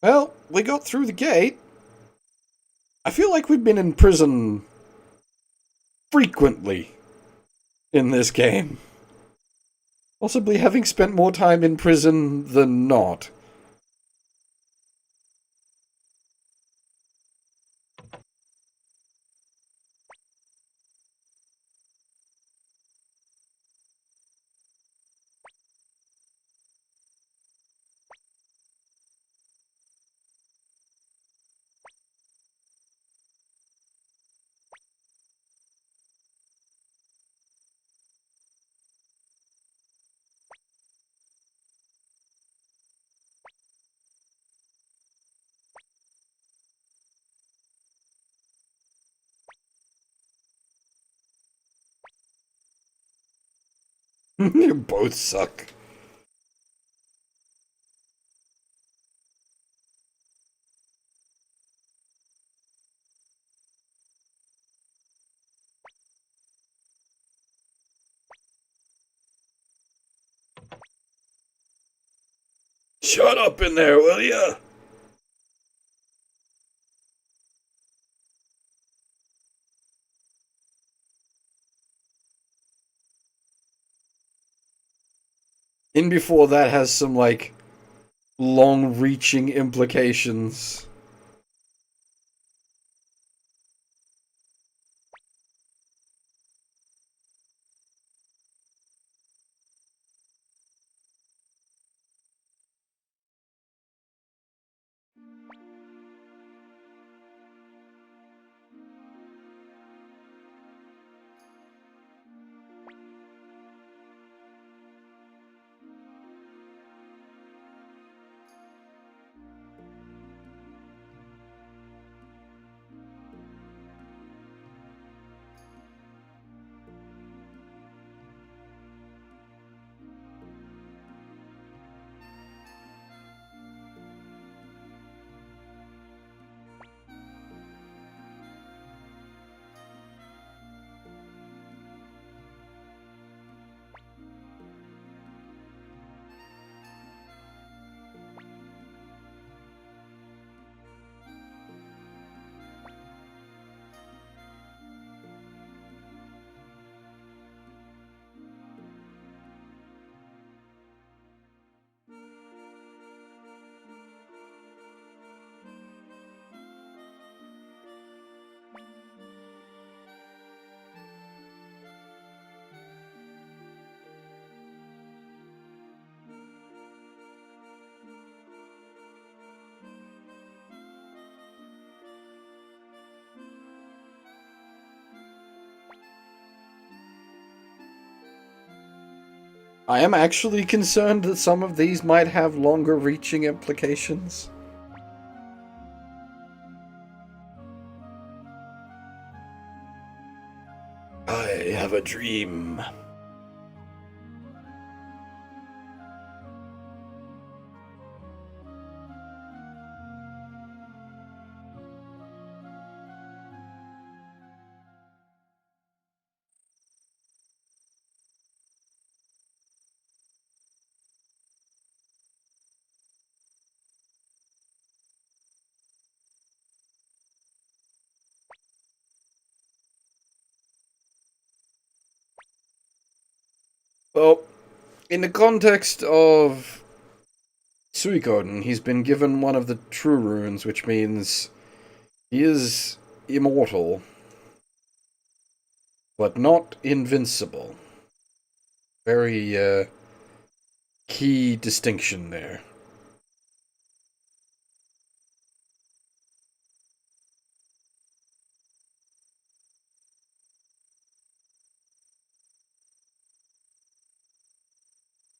Well, we got through the gate. I feel like we've been in prison frequently in this game. Possibly having spent more time in prison than not. You both suck. Shut up in there, will ya? In before that has some, like, long-reaching implications. I am actually concerned that some of these might have longer-reaching implications. I have a dream. Well, in the context of Suikoden, he's been given one of the true runes, which means he is immortal, but not invincible. Very, key distinction there.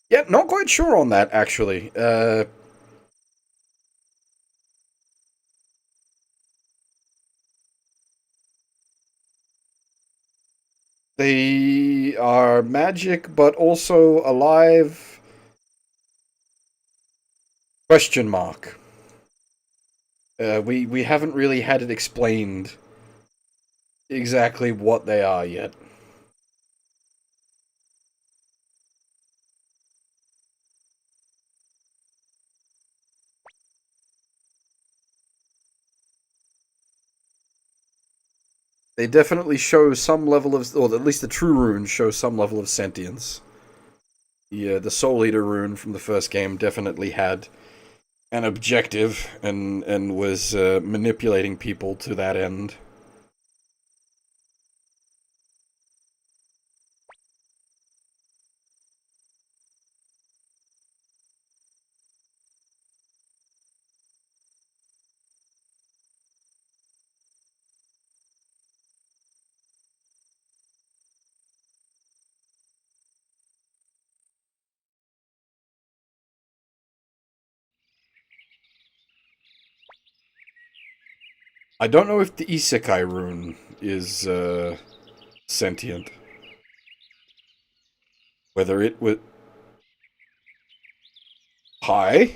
Yeah, not quite sure on that, actually. They are magic, but also alive? Question mark. We haven't really had it explained exactly what they are yet. They definitely show some level of, or at least the true runes show some level of sentience. The Soul Eater rune from the first game definitely had an objective and was manipulating people to that end. I don't know if the Isekai rune is sentient. Whether it would... Hi?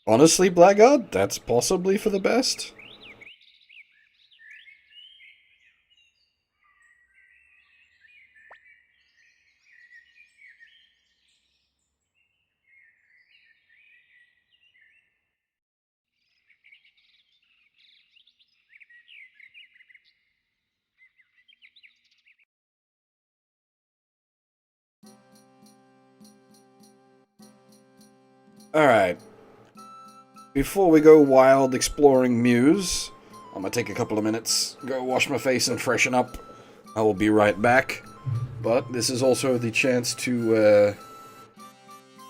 Honestly, Blackguard, that's possibly for the best. Alright. Before we go wild exploring Muse, I'm gonna take a couple of minutes, go wash my face and freshen up. I will be right back. But this is also the chance to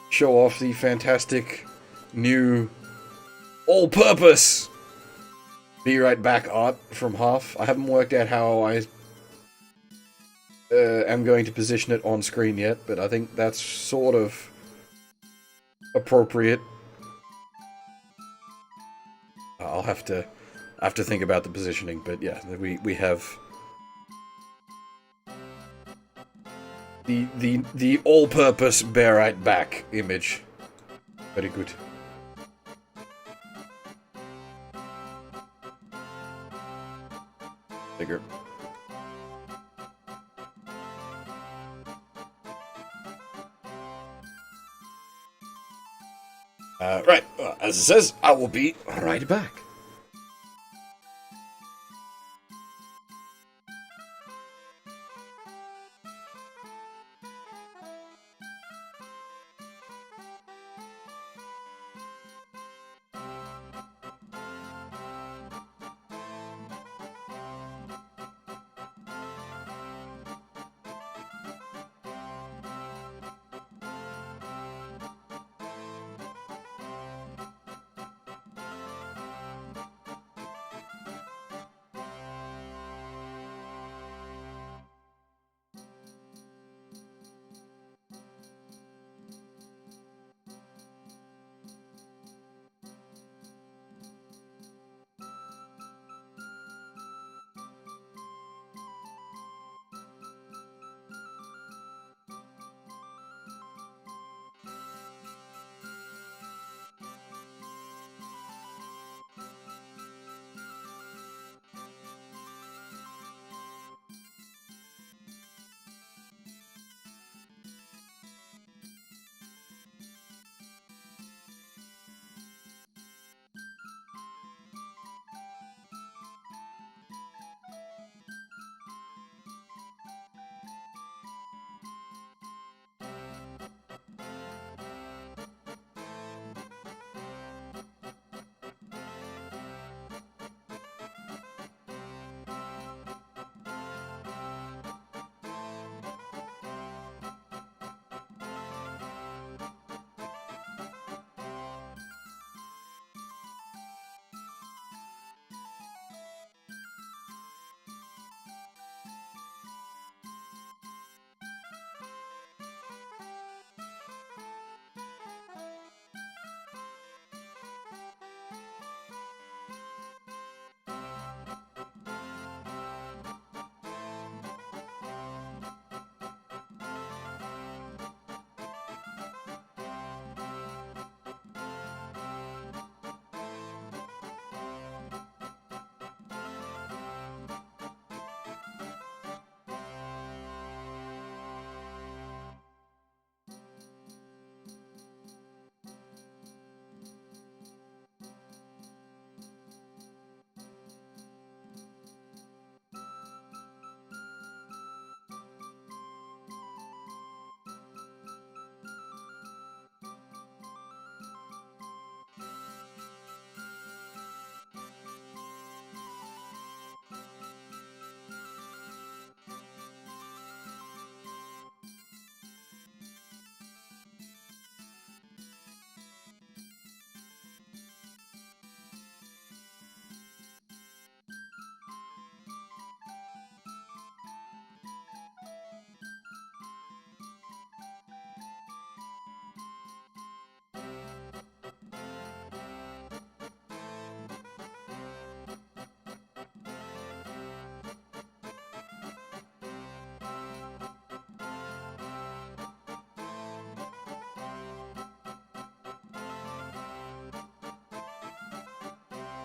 show off the fantastic new all-purpose Be Right Back art from Half. I haven't worked out how I am going to position it on screen yet, but I think that's sort of appropriate. I'll have to think about the positioning, but yeah, we have the all-purpose Bear Right Back image. Very good. Bigger. Right, as it says, I will be right back.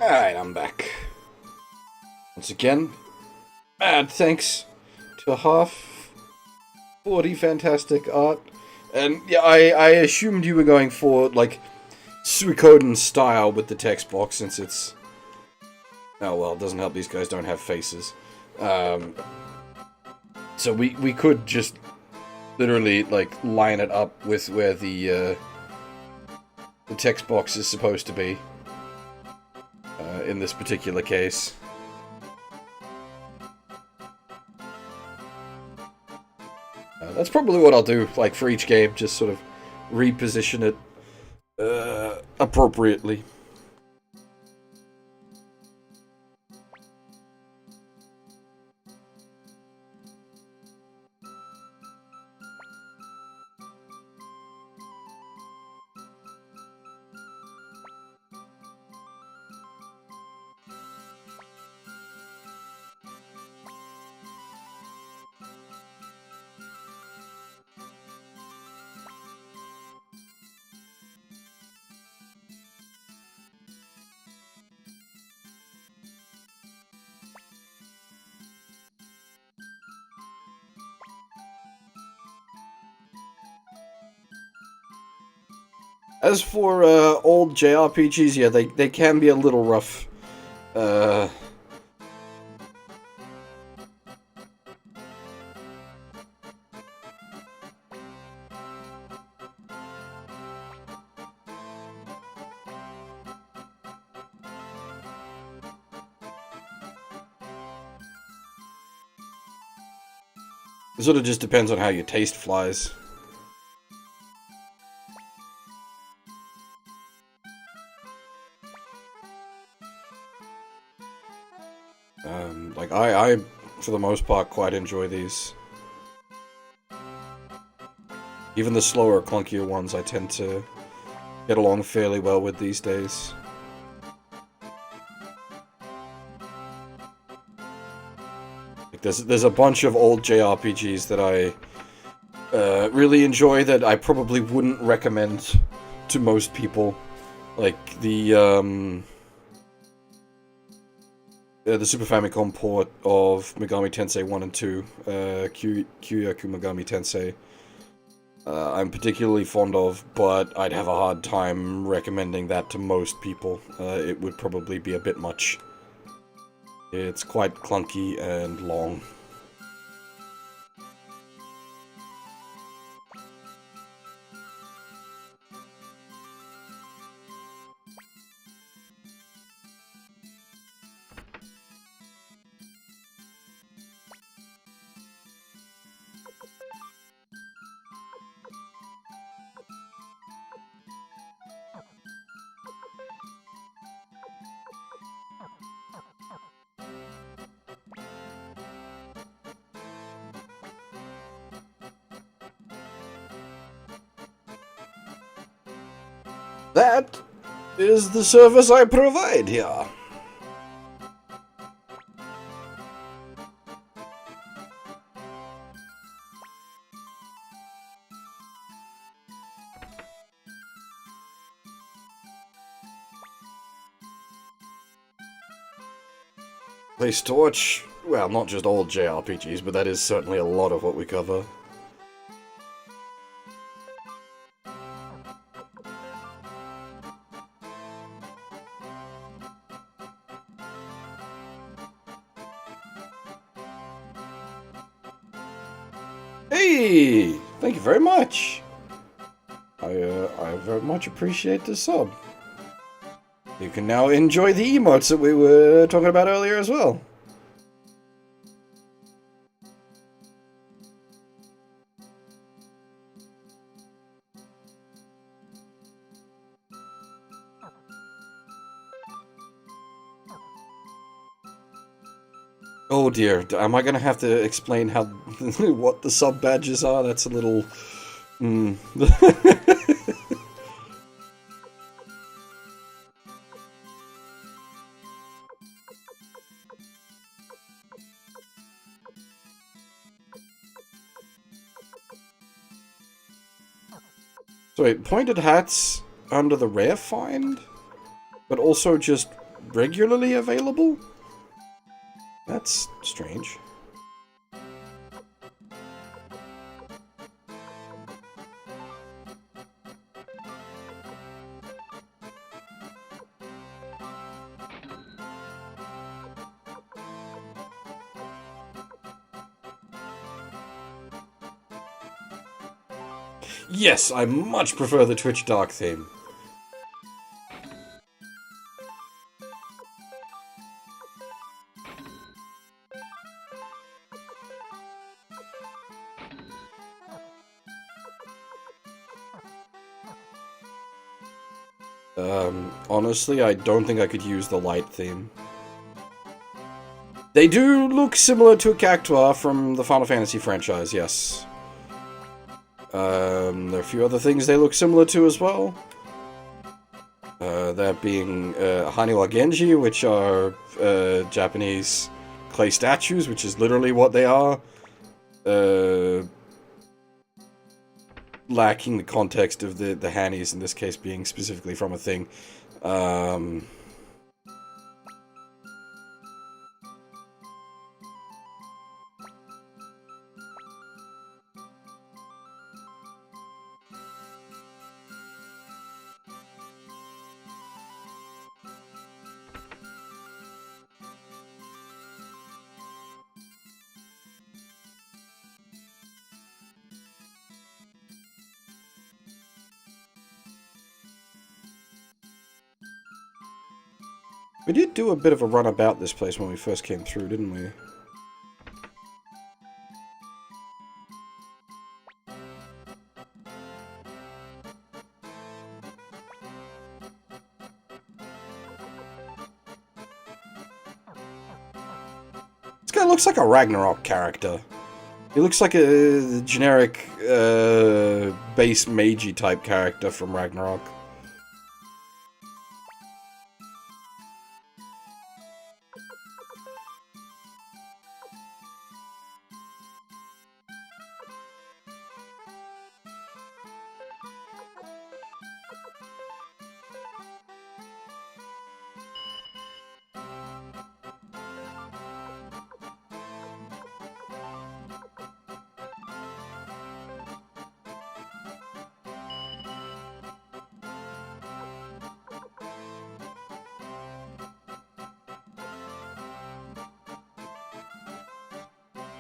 Alright, I'm back. Once again, mad thanks to Half for the fantastic art. And yeah, I assumed you were going for, like, Suikoden style with the text box, since it's... Oh well, it doesn't help these guys don't have faces. So we could just literally, like, line it up with where the text box is supposed to be. In this particular case. That's probably what I'll do, like, for each game, just sort of reposition it appropriately. As for old JRPGs, yeah, they can be a little rough. It sort of just depends on how your taste flies. Like, I, for the most part, quite enjoy these. Even the slower, clunkier ones I tend to get along fairly well with these days. Like, there's a bunch of old JRPGs that I really enjoy that I probably wouldn't recommend to most people. Like, the Super Famicom port of Megami Tensei 1 and 2, Kyoyaku Megami Tensei, I'm particularly fond of, but I'd have a hard time recommending that to most people. It would probably be a bit much. It's quite clunky and long. That is the service I provide here. Place torch, well, not just old JRPGs, but that is certainly a lot of what we cover. Hey! Thank you very much! I very much appreciate the sub. You can now enjoy the emotes that we were talking about earlier as well. Oh dear, am I gonna have to explain how what the sub badges are? That's a little... So wait, pointed hats under the rare find? But also just regularly available? That's strange. Yes, I much prefer the Twitch Dark theme. Honestly, I don't think I could use the light theme. They do look similar to a Cactuar from the Final Fantasy franchise, yes. There are a few other things they look similar to as well. That being Haniwa Genji, which are Japanese clay statues, which is literally what they are. Lacking the context of the Hanis, in this case being specifically from a thing. We did do a bit of a run about this place when we first came through, didn't we? This guy looks like a Ragnarok character. He looks like a generic base Meiji type character from Ragnarok.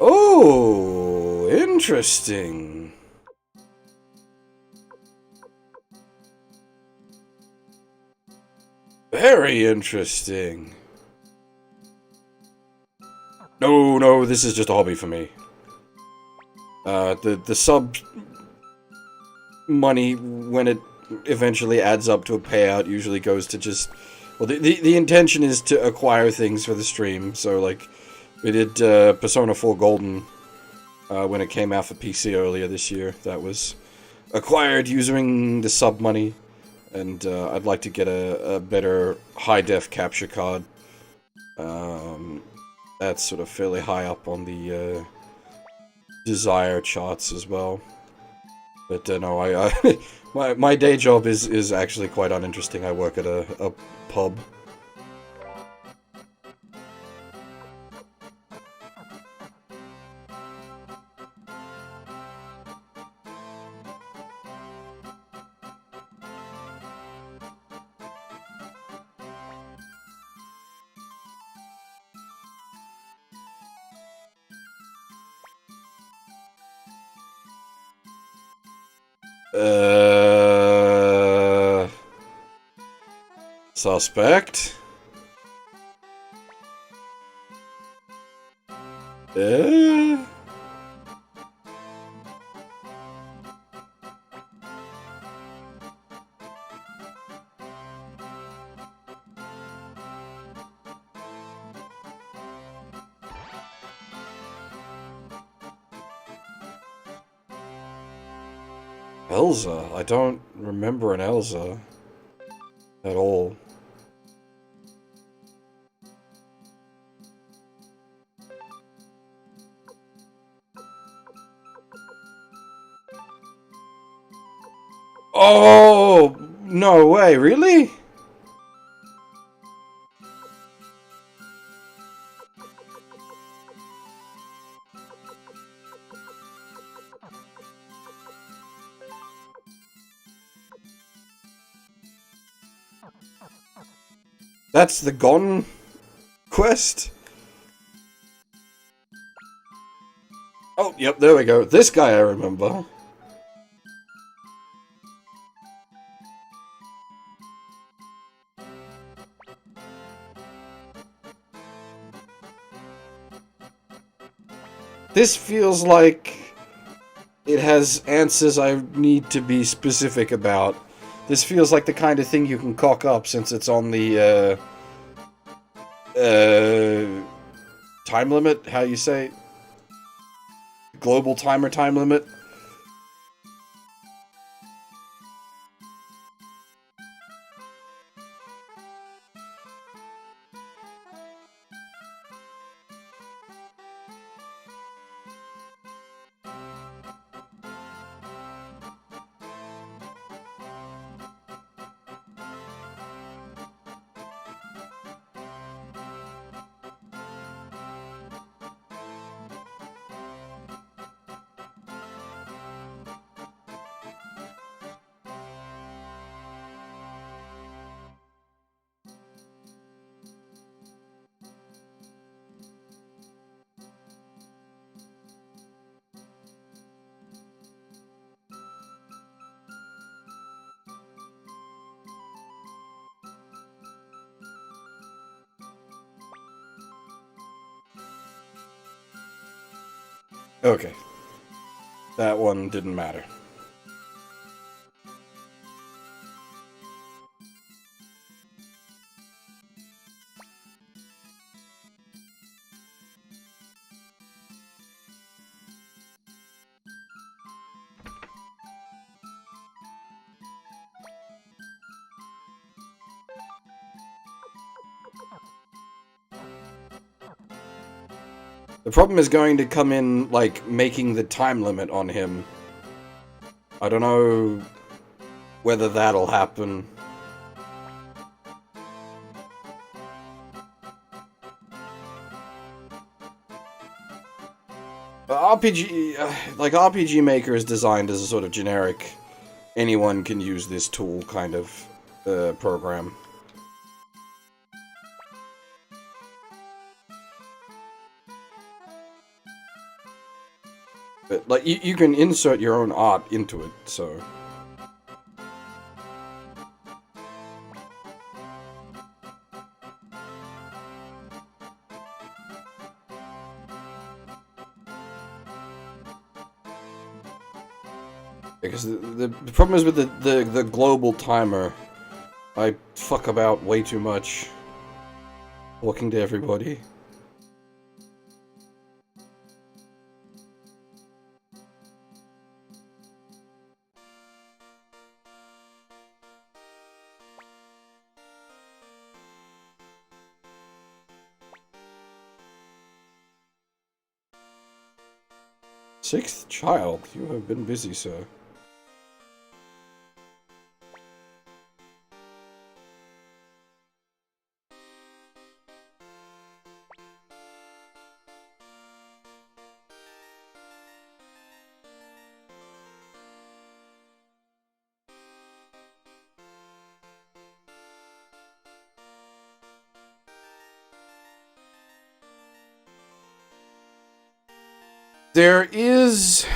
Oh, interesting. Very interesting. No, this is just a hobby for me. The sub money, when it eventually adds up to a payout, usually goes to just... Well, the intention is to acquire things for the stream, so, like, we did Persona 4 Golden when it came out for PC earlier this year. That was acquired using the sub money, and I'd like to get a better high-def capture card. That's sort of fairly high up on the desire charts as well. But no, my day job is actually quite uninteresting. I work at a pub. Suspect? Elsa? I don't remember an Elsa at all. Oh, no way, really? That's the Gone quest? Oh, yep, there we go. This guy I remember. This feels like it has answers I need to be specific about. This feels like the kind of thing you can cock up since it's on the, time limit? How you say? Global timer time limit? Okay. That one didn't matter. The problem is going to come in, like, making the time limit on him. I don't know whether that'll happen. RPG, like, RPG Maker is designed as a sort of generic, anyone can use this tool kind of program. But, like, you can insert your own art into it, so... Because the problem is with the global timer, I fuck about way too much. Talking to everybody. Sixth child, you have been busy, sir. There is...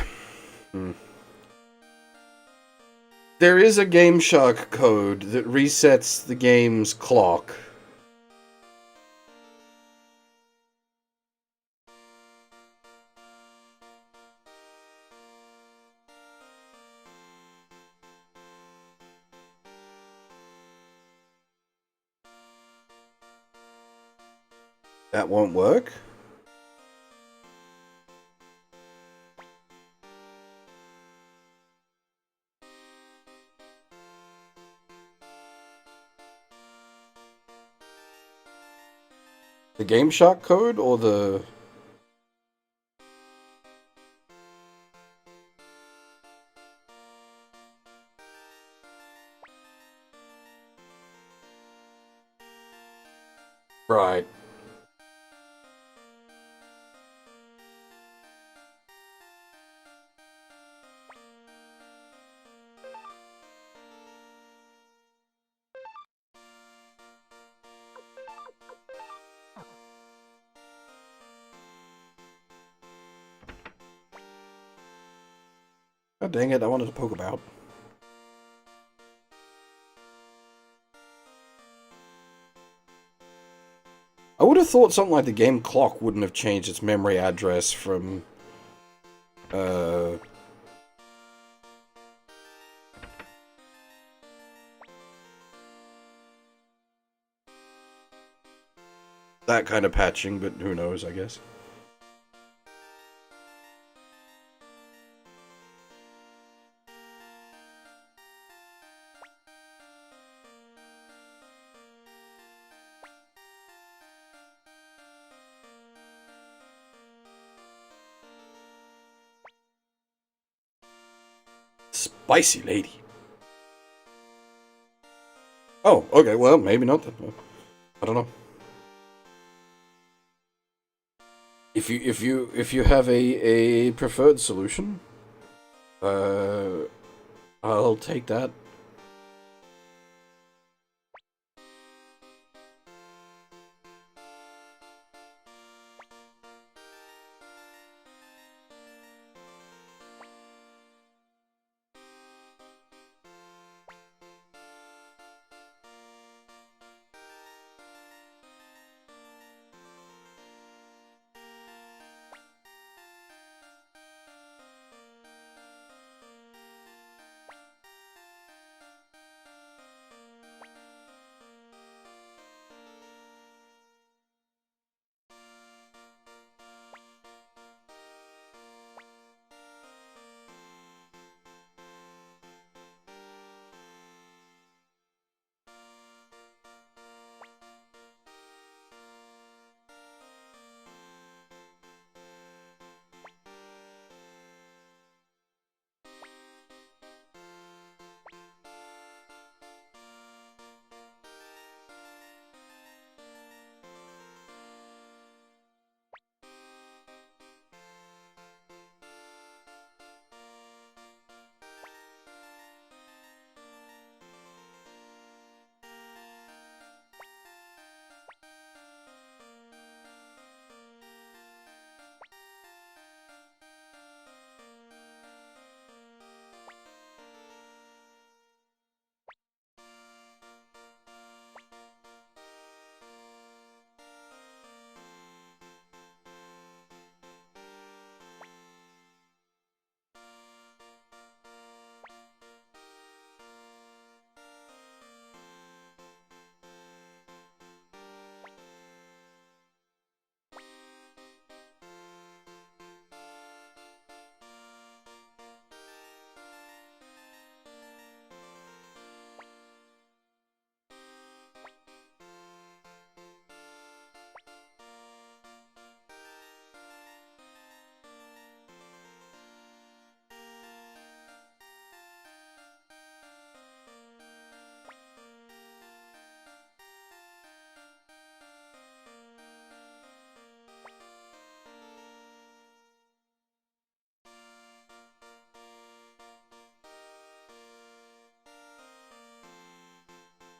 There is a GameShark code that resets the game's clock. That won't work? The GameShark code or the... Right. God dang it, I wanted to poke about. I would have thought something like the game clock wouldn't have changed its memory address from, that kind of patching, but who knows, I guess. Spicy lady. Oh, okay, well, maybe not then. I don't know. If you have a preferred solution, I'll take that.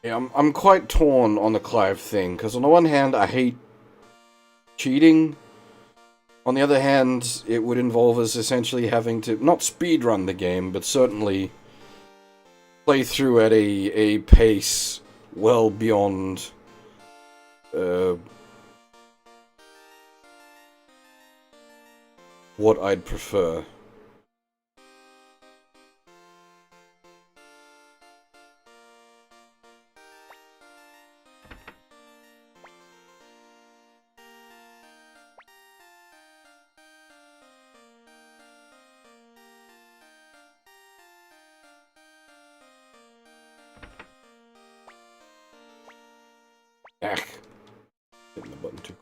Yeah, I'm quite torn on the Clive thing, because on the one hand, I hate cheating. On the other hand, it would involve us essentially having to, not speedrun the game, but certainly play through at a pace well beyond uh, what I'd prefer. Ah, hitting the button too.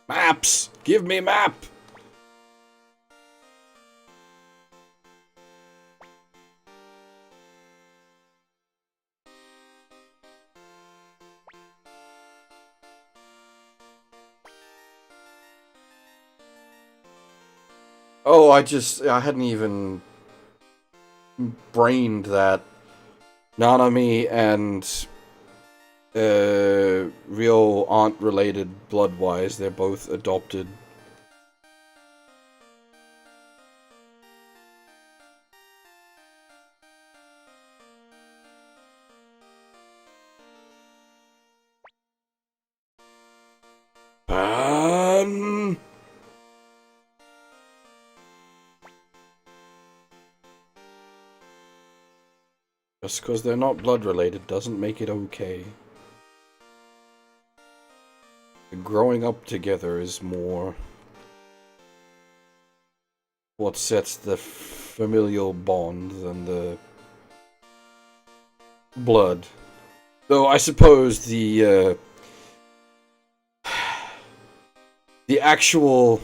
Maps! Give me map! Oh, I hadn't even brained that Nanami and real aren't related blood-wise. They're both adopted. Just because they're not blood-related doesn't make it okay. Growing up together is more what sets the familial bond than the blood. Though I suppose the actual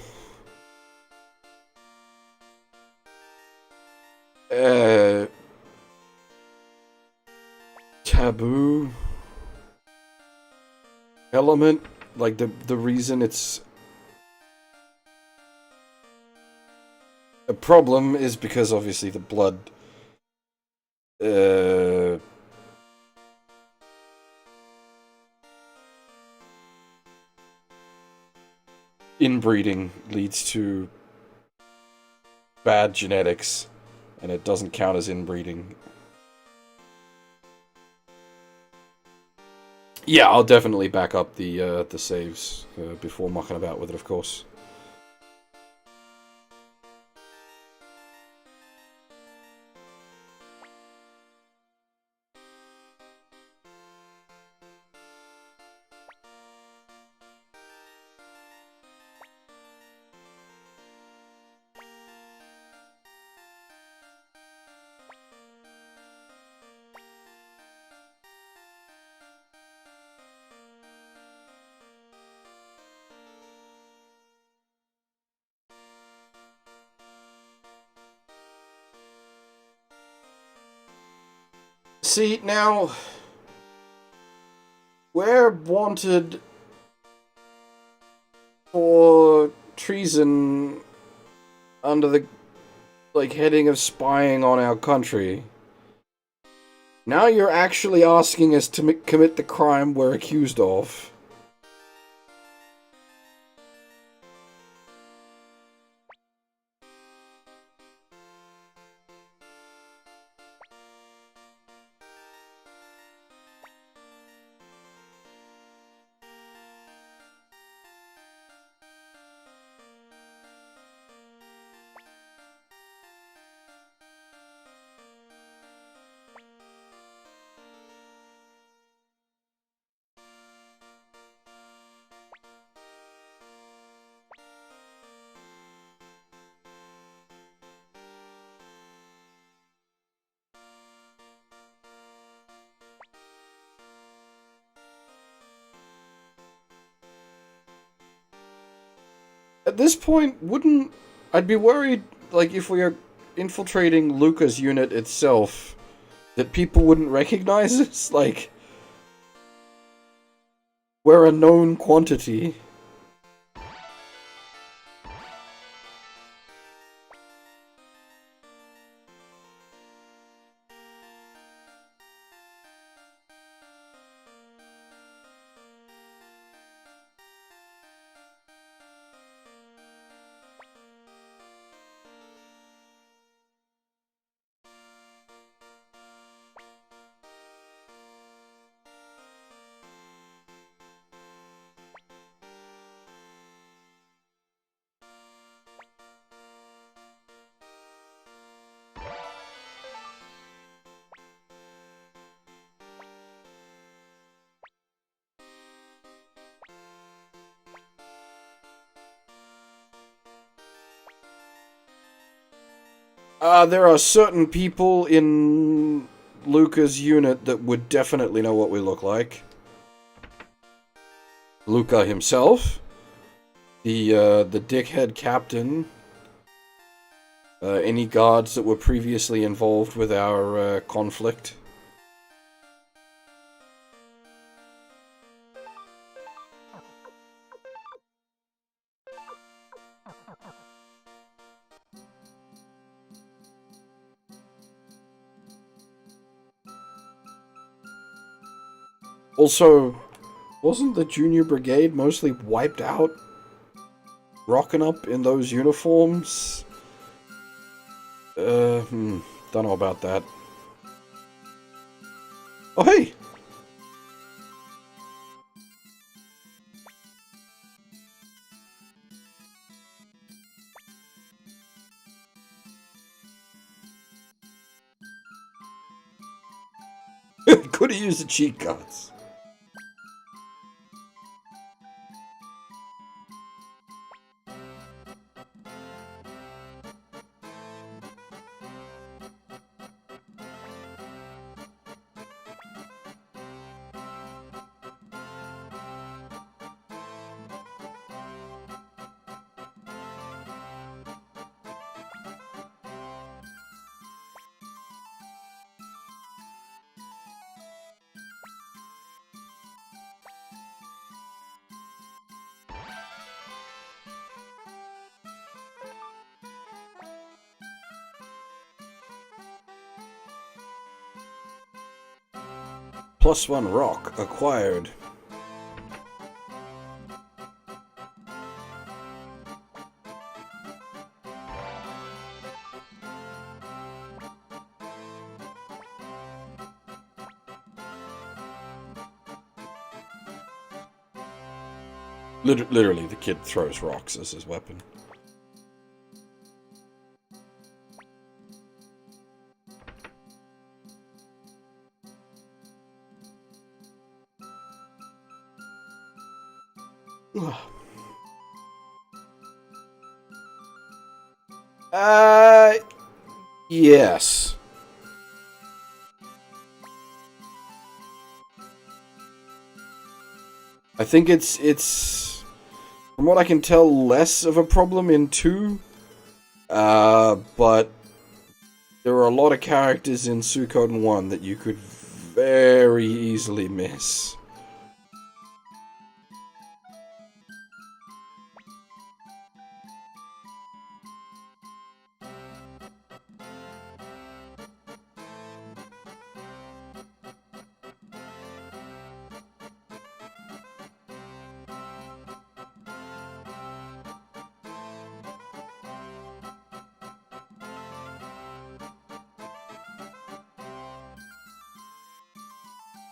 taboo element, like the reason it's a problem is because obviously the blood inbreeding leads to bad genetics, and it doesn't count as inbreeding. Yeah, I'll definitely back up the saves before mucking about with it, of course. See, now, we're wanted for treason under the, heading of spying on our country. Now you're actually asking us to commit the crime we're accused of. At this point, I'd be worried, if we are infiltrating Luca's unit itself, that people wouldn't recognize us? We're a known quantity. There are certain people in Luca's unit that would definitely know what we look like. Luca himself, the dickhead captain, any guards that were previously involved with our conflict. Also, wasn't the Junior Brigade mostly wiped out? Rocking up in those uniforms? Don't know about that. Oh, hey! Could have used the cheat codes. +1 rock acquired. Literally, the kid throws rocks as his weapon. Yes. I think it's from what I can tell, less of a problem in 2. But there are a lot of characters in Suikoden 1 that you could very easily miss.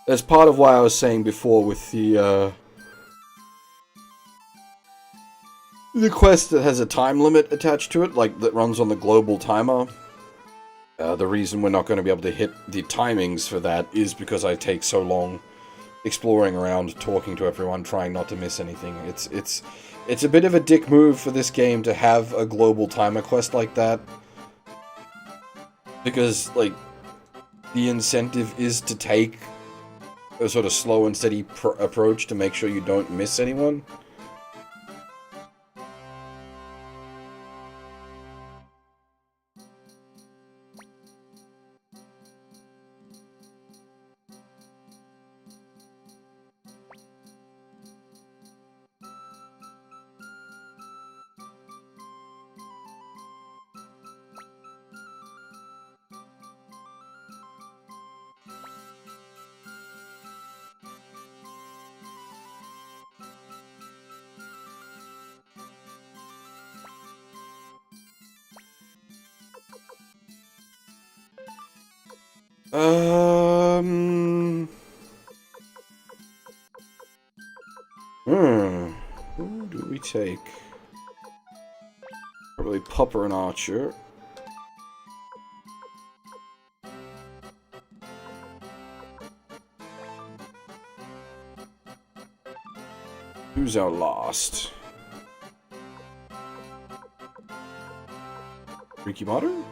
That's part of why I was saying before with the quest that has a time limit attached to it, like that runs on the global timer. The reason we're not going to be able to hit the timings for that is because I take so long exploring around, talking to everyone, trying not to miss anything. It's a bit of a dick move for this game to have a global timer quest like that. Because, like, the incentive is to take a sort of slow and steady approach to make sure you don't miss anyone. Who do we take? Probably Pupper and Archer. Who's our last? Rikimaru?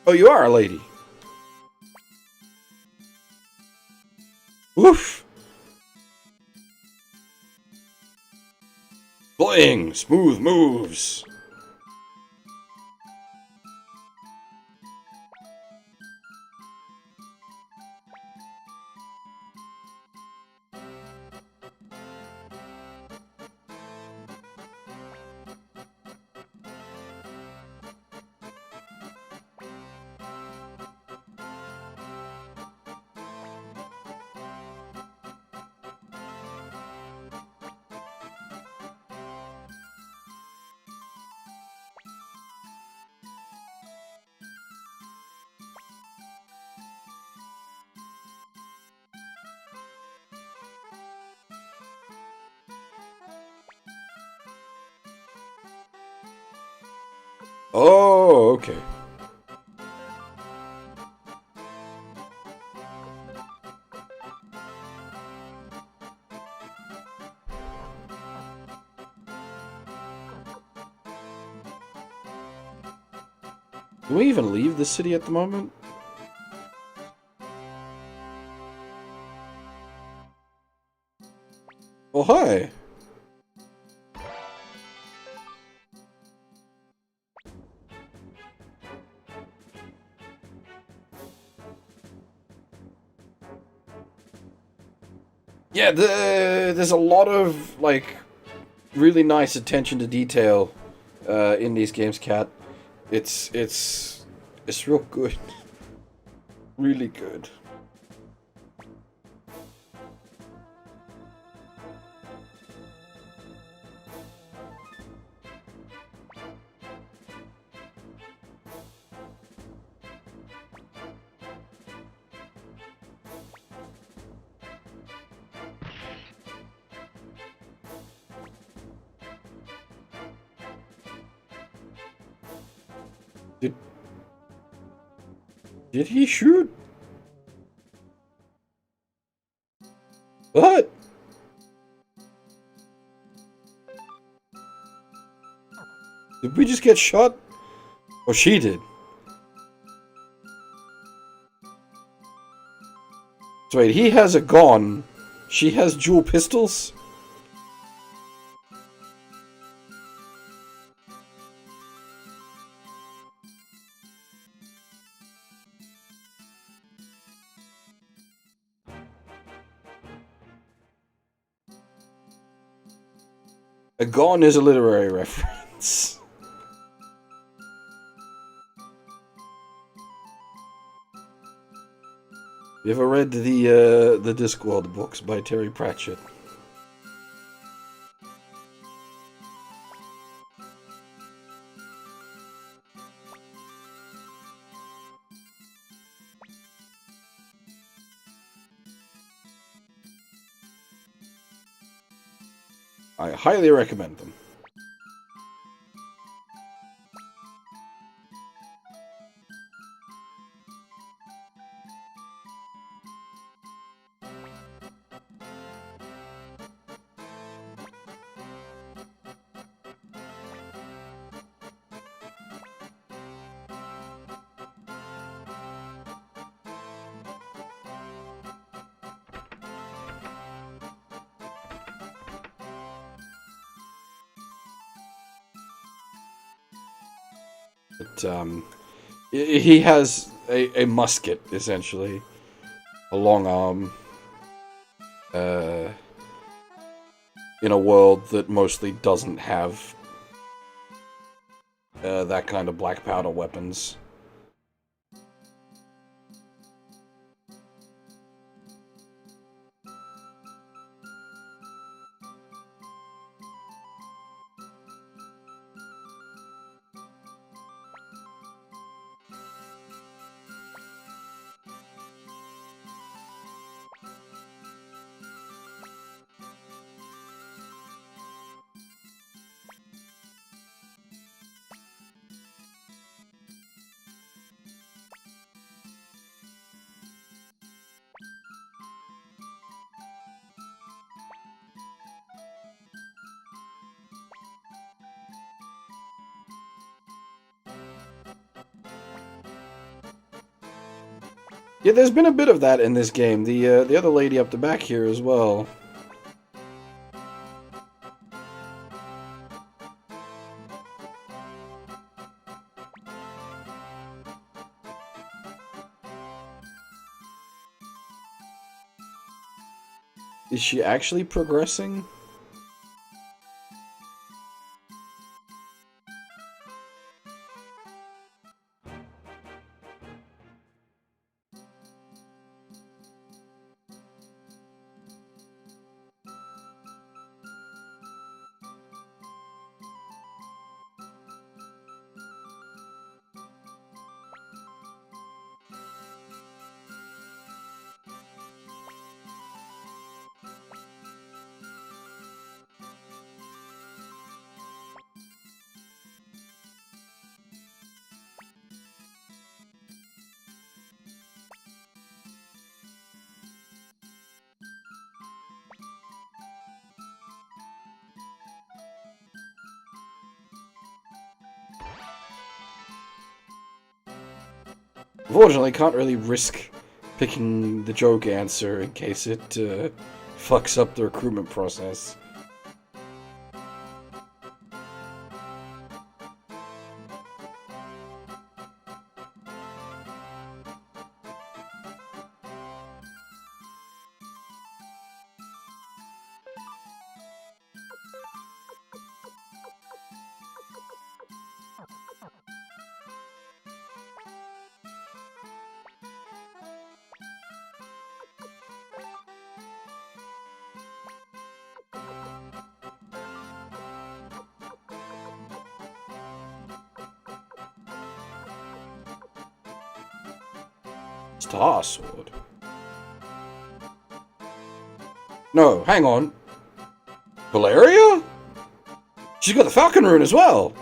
Oh, you are a lady. Woof. Bling. Smooth moves. Oh, okay. Do we even leave the city at the moment? Oh, hi. Yeah, there's a lot of, like, really nice attention to detail in these games, Cat. It's real good. Really good. Did he shoot? What? Did we just get shot? Oh, she did. So wait, he has a gun. She has dual pistols? A gun is a literary reference. You ever read the Discworld books by Terry Pratchett? I highly recommend them. But, he has a musket, essentially. A long arm. In a world that mostly doesn't have that kind of black powder weapons. Yeah, there's been a bit of that in this game. The other lady up the back here as well. Is she actually progressing? Unfortunately, can't really risk picking the joke answer in case it fucks up the recruitment process. Star Sword? No, hang on. Valeria? She's got the Falcon Rune as well!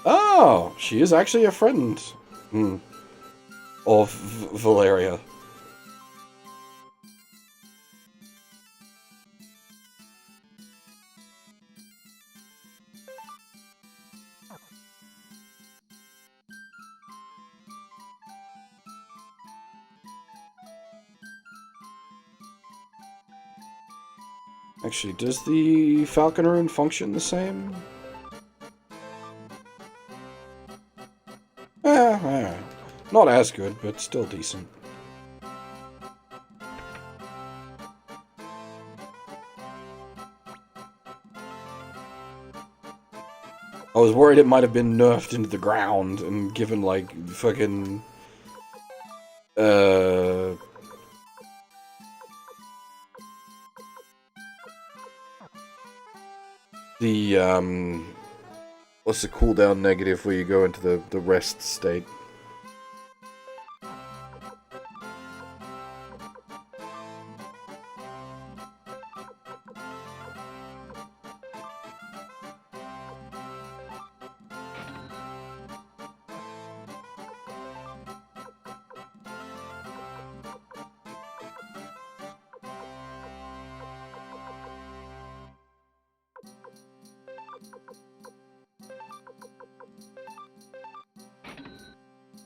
Oh, she is actually a friend of Valeria. Actually, does the Falcon Rune function the same? Not as good, but still decent. I was worried it might have been nerfed into the ground and given, like, fucking... What's the cooldown negative where you go into the rest state?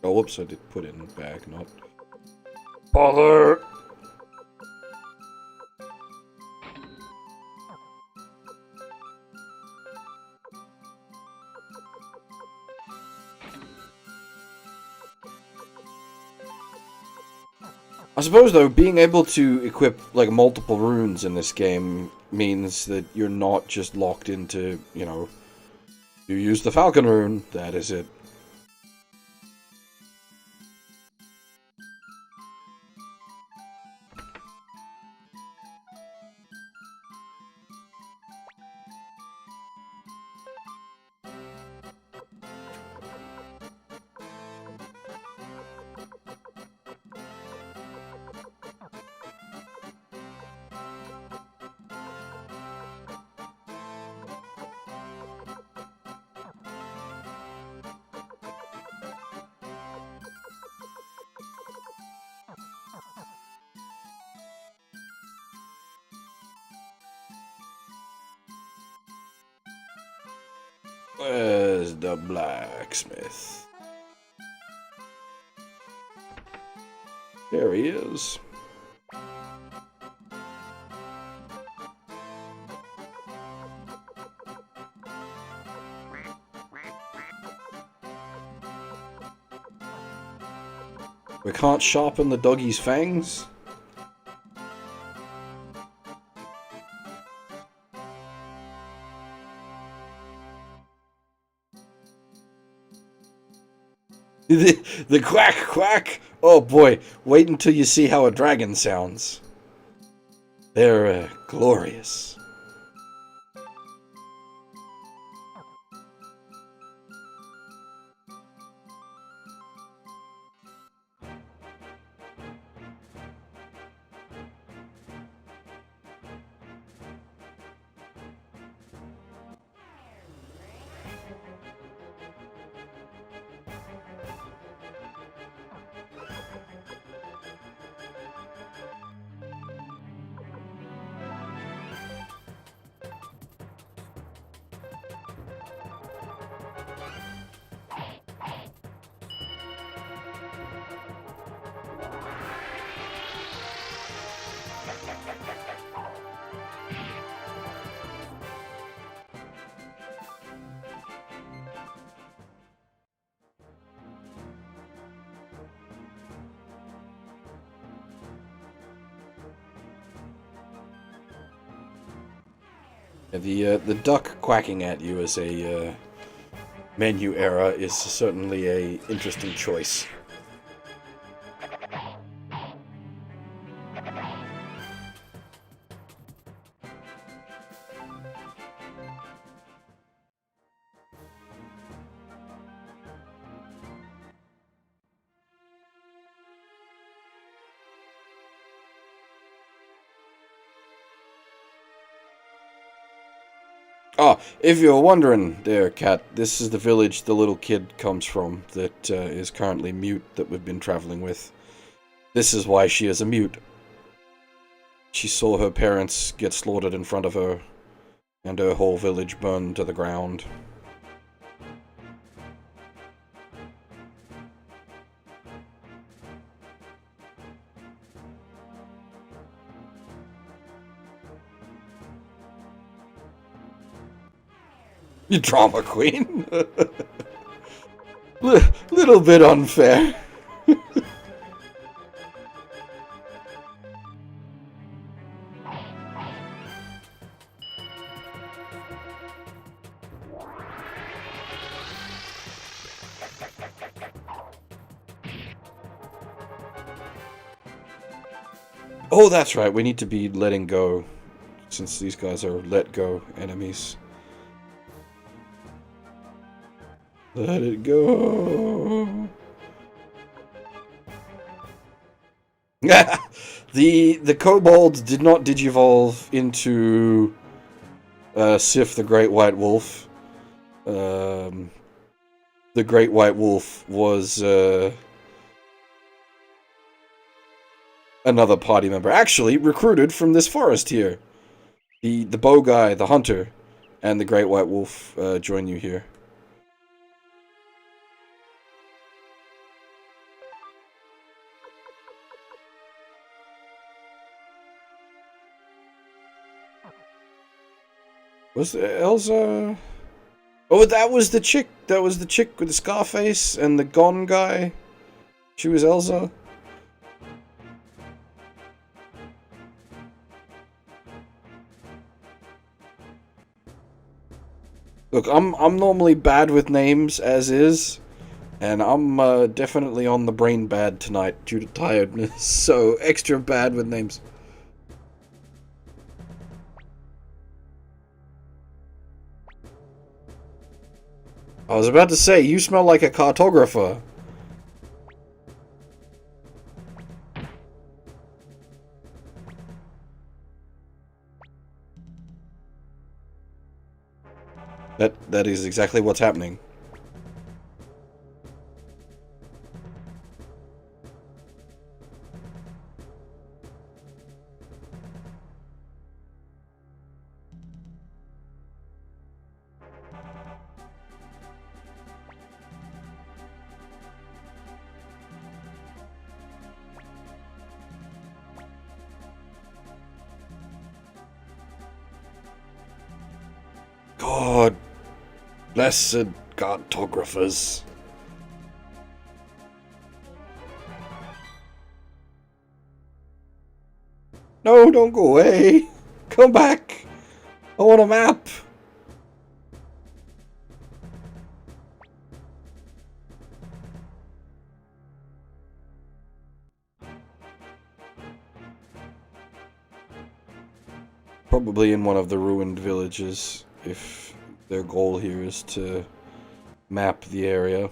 Oh, whoops, I did put it in the bag, not... Bother! I suppose, though, being able to equip, like, multiple runes in this game means that you're not just locked into, you know, you use the Falcon Rune, that is it. Where's the blacksmith? There he is. We can't sharpen the doggy's fangs? The quack quack! Oh boy, wait until you see how a dragon sounds. They're glorious. The duck quacking at you as a menu error is certainly a interesting choice. Ah, if you're wondering there, Cat, this is the village the little kid comes from that is currently mute that we've been traveling with. This is why she is a mute. She saw her parents get slaughtered in front of her, and her whole village burned to the ground. You drama queen? Little bit unfair. Oh, that's right. We need to be letting go, since these guys are let go enemies. Let it go. The kobolds did not digivolve into Sif the Great White Wolf. The Great White Wolf was another party member, actually recruited from this forest here. The bow guy, the hunter, and the Great White Wolf join you here. Was Elsa? Oh, that was the chick. That was the chick with the scar face and the gone guy. She was Elsa. Look, I'm normally bad with names as is, and I'm definitely on the brain bad tonight due to tiredness. So extra bad with names. I was about to say, you smell like a cartographer. That is exactly what's happening. God, blessed cartographers. No, don't go away. Come back. I want a map. Probably in one of the ruined villages, if their goal here is to map the area.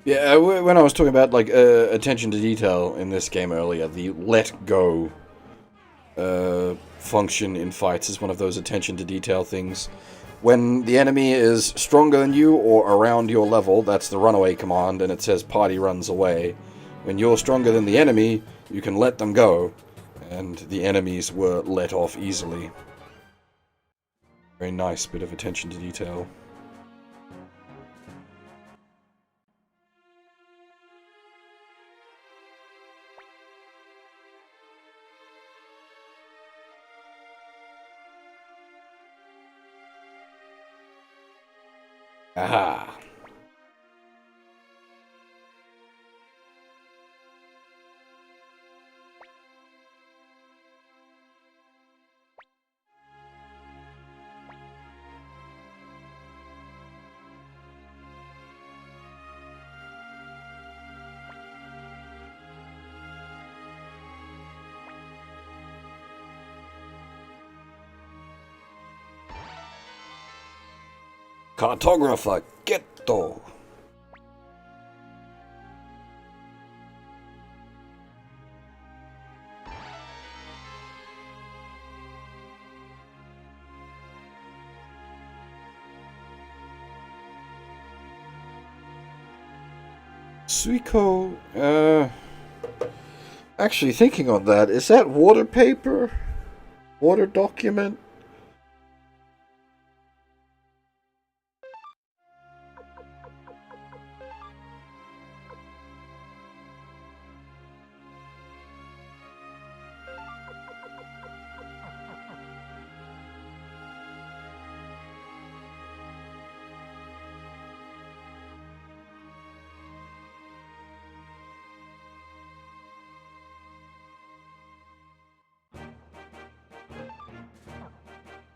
Yeah, when I was talking about like attention to detail in this game earlier, the let go function in fights is one of those attention to detail things. When the enemy is stronger than you or around your level, that's the runaway command, and it says party runs away. When you're stronger than the enemy, you can let them go, and the enemies were let off easily. Very nice bit of attention to detail. Aha! Cartographer, Ghetto! Suiko, actually thinking on that, is that water paper? Water document?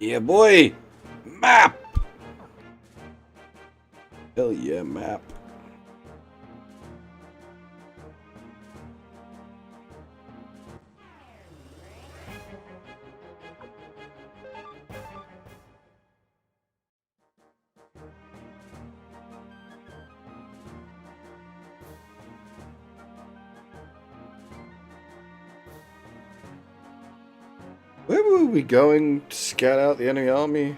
Yeah, boy! Map! Hell yeah, map. Where were we going to scout out the enemy army?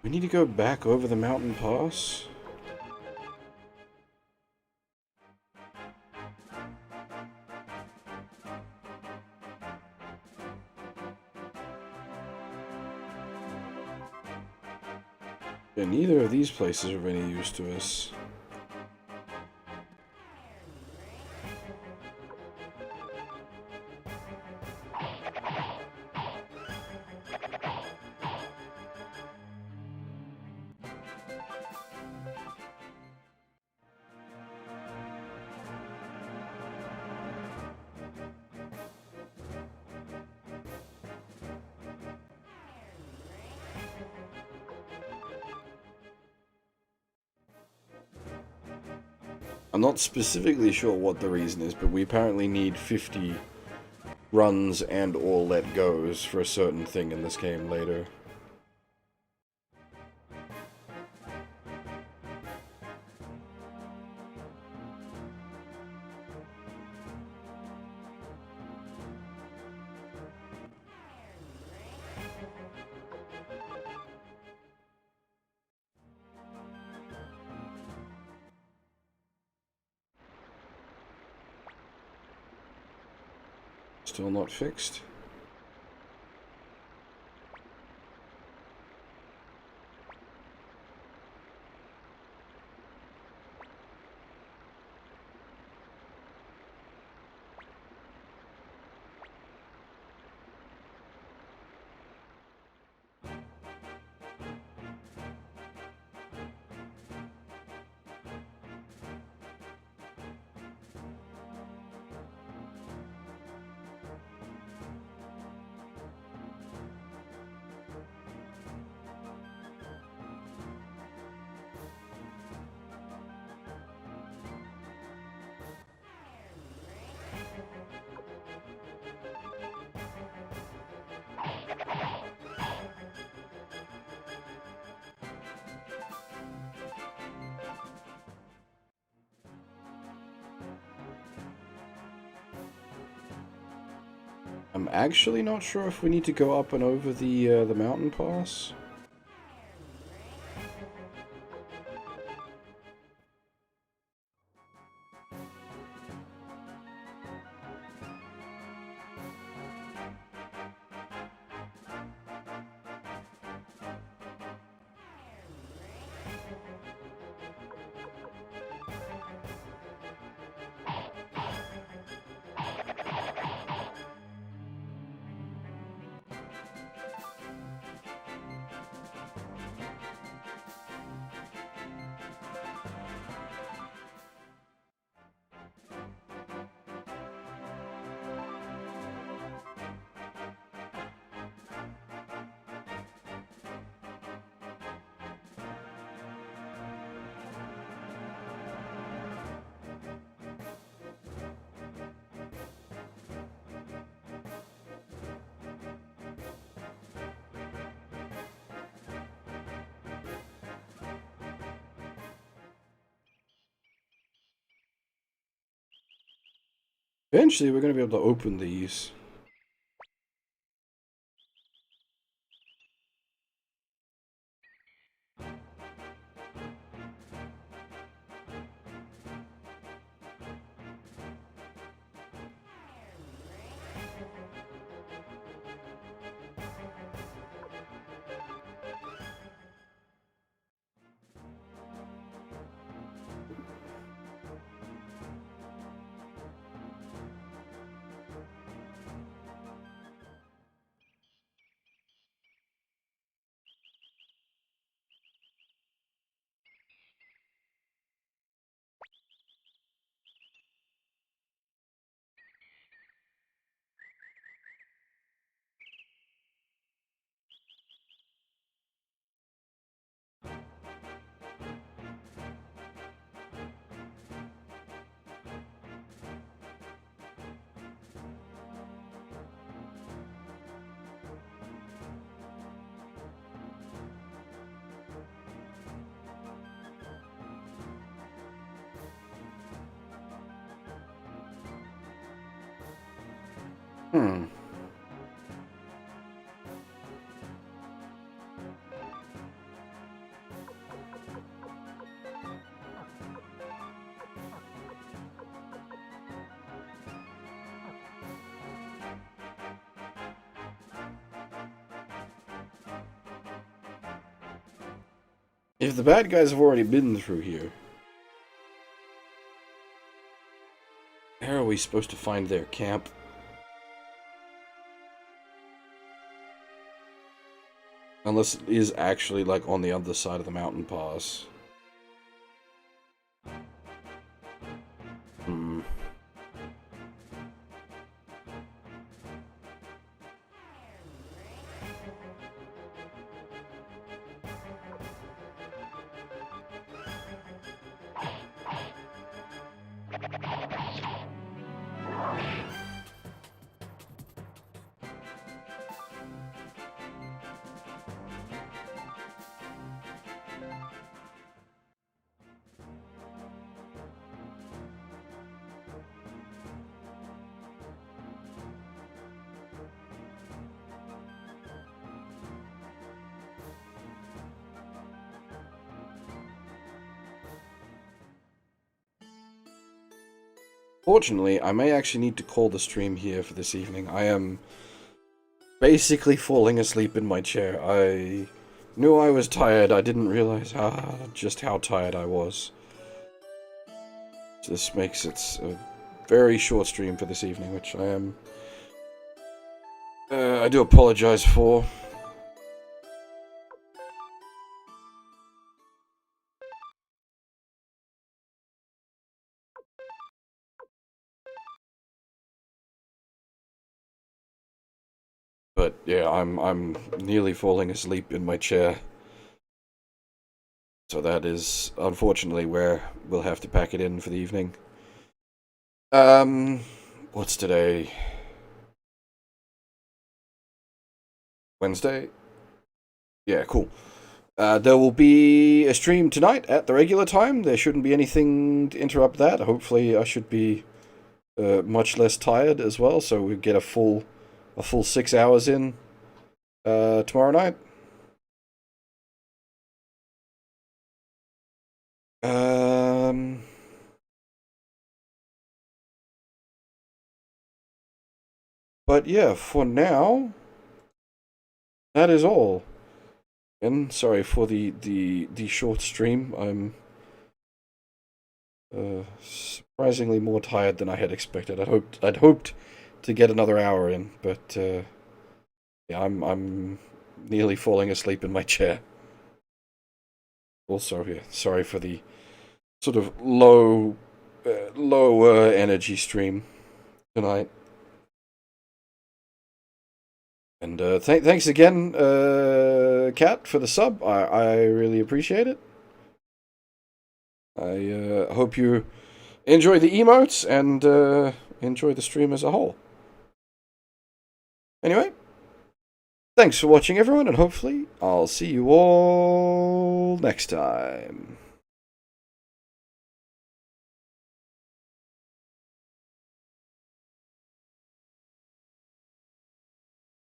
We need to go back over the mountain pass? Yeah, neither of these places are of any use to us. I'm not specifically sure what the reason is, but we apparently need 50 runs and or let goes for a certain thing in this game later. Still not fixed. I'm actually not sure if we need to go up and over the mountain pass. Eventually, we're going to be able to open these. Hmm. If the bad guys have already been through here, how are we supposed to find their camp? Unless it is actually, like, on the other side of the mountain pass. Hmm. Fortunately, I may actually need to call the stream here for this evening. I am basically falling asleep in my chair. I knew I was tired. I didn't realize just how tired I was. So this makes it a very short stream for this evening, which I am... I do apologize for. But yeah, I'm nearly falling asleep in my chair. So that is unfortunately where we'll have to pack it in for the evening. What's today? Wednesday? Yeah, cool. There will be a stream tonight at the regular time. There shouldn't be anything to interrupt that. Hopefully I should be much less tired as well, so we get a full 6 hours in tomorrow night. But yeah, for now, that is all. And sorry for the short stream. I'm surprisingly more tired than I had expected. I'd hoped to get another hour in, but yeah, I'm nearly falling asleep in my chair. Also, yeah, sorry for the sort of lower energy stream tonight. And thanks again, Kat, for the sub. I really appreciate it. I hope you enjoy the emotes and enjoy the stream as a whole. Anyway, thanks for watching, everyone, and hopefully I'll see you all next time.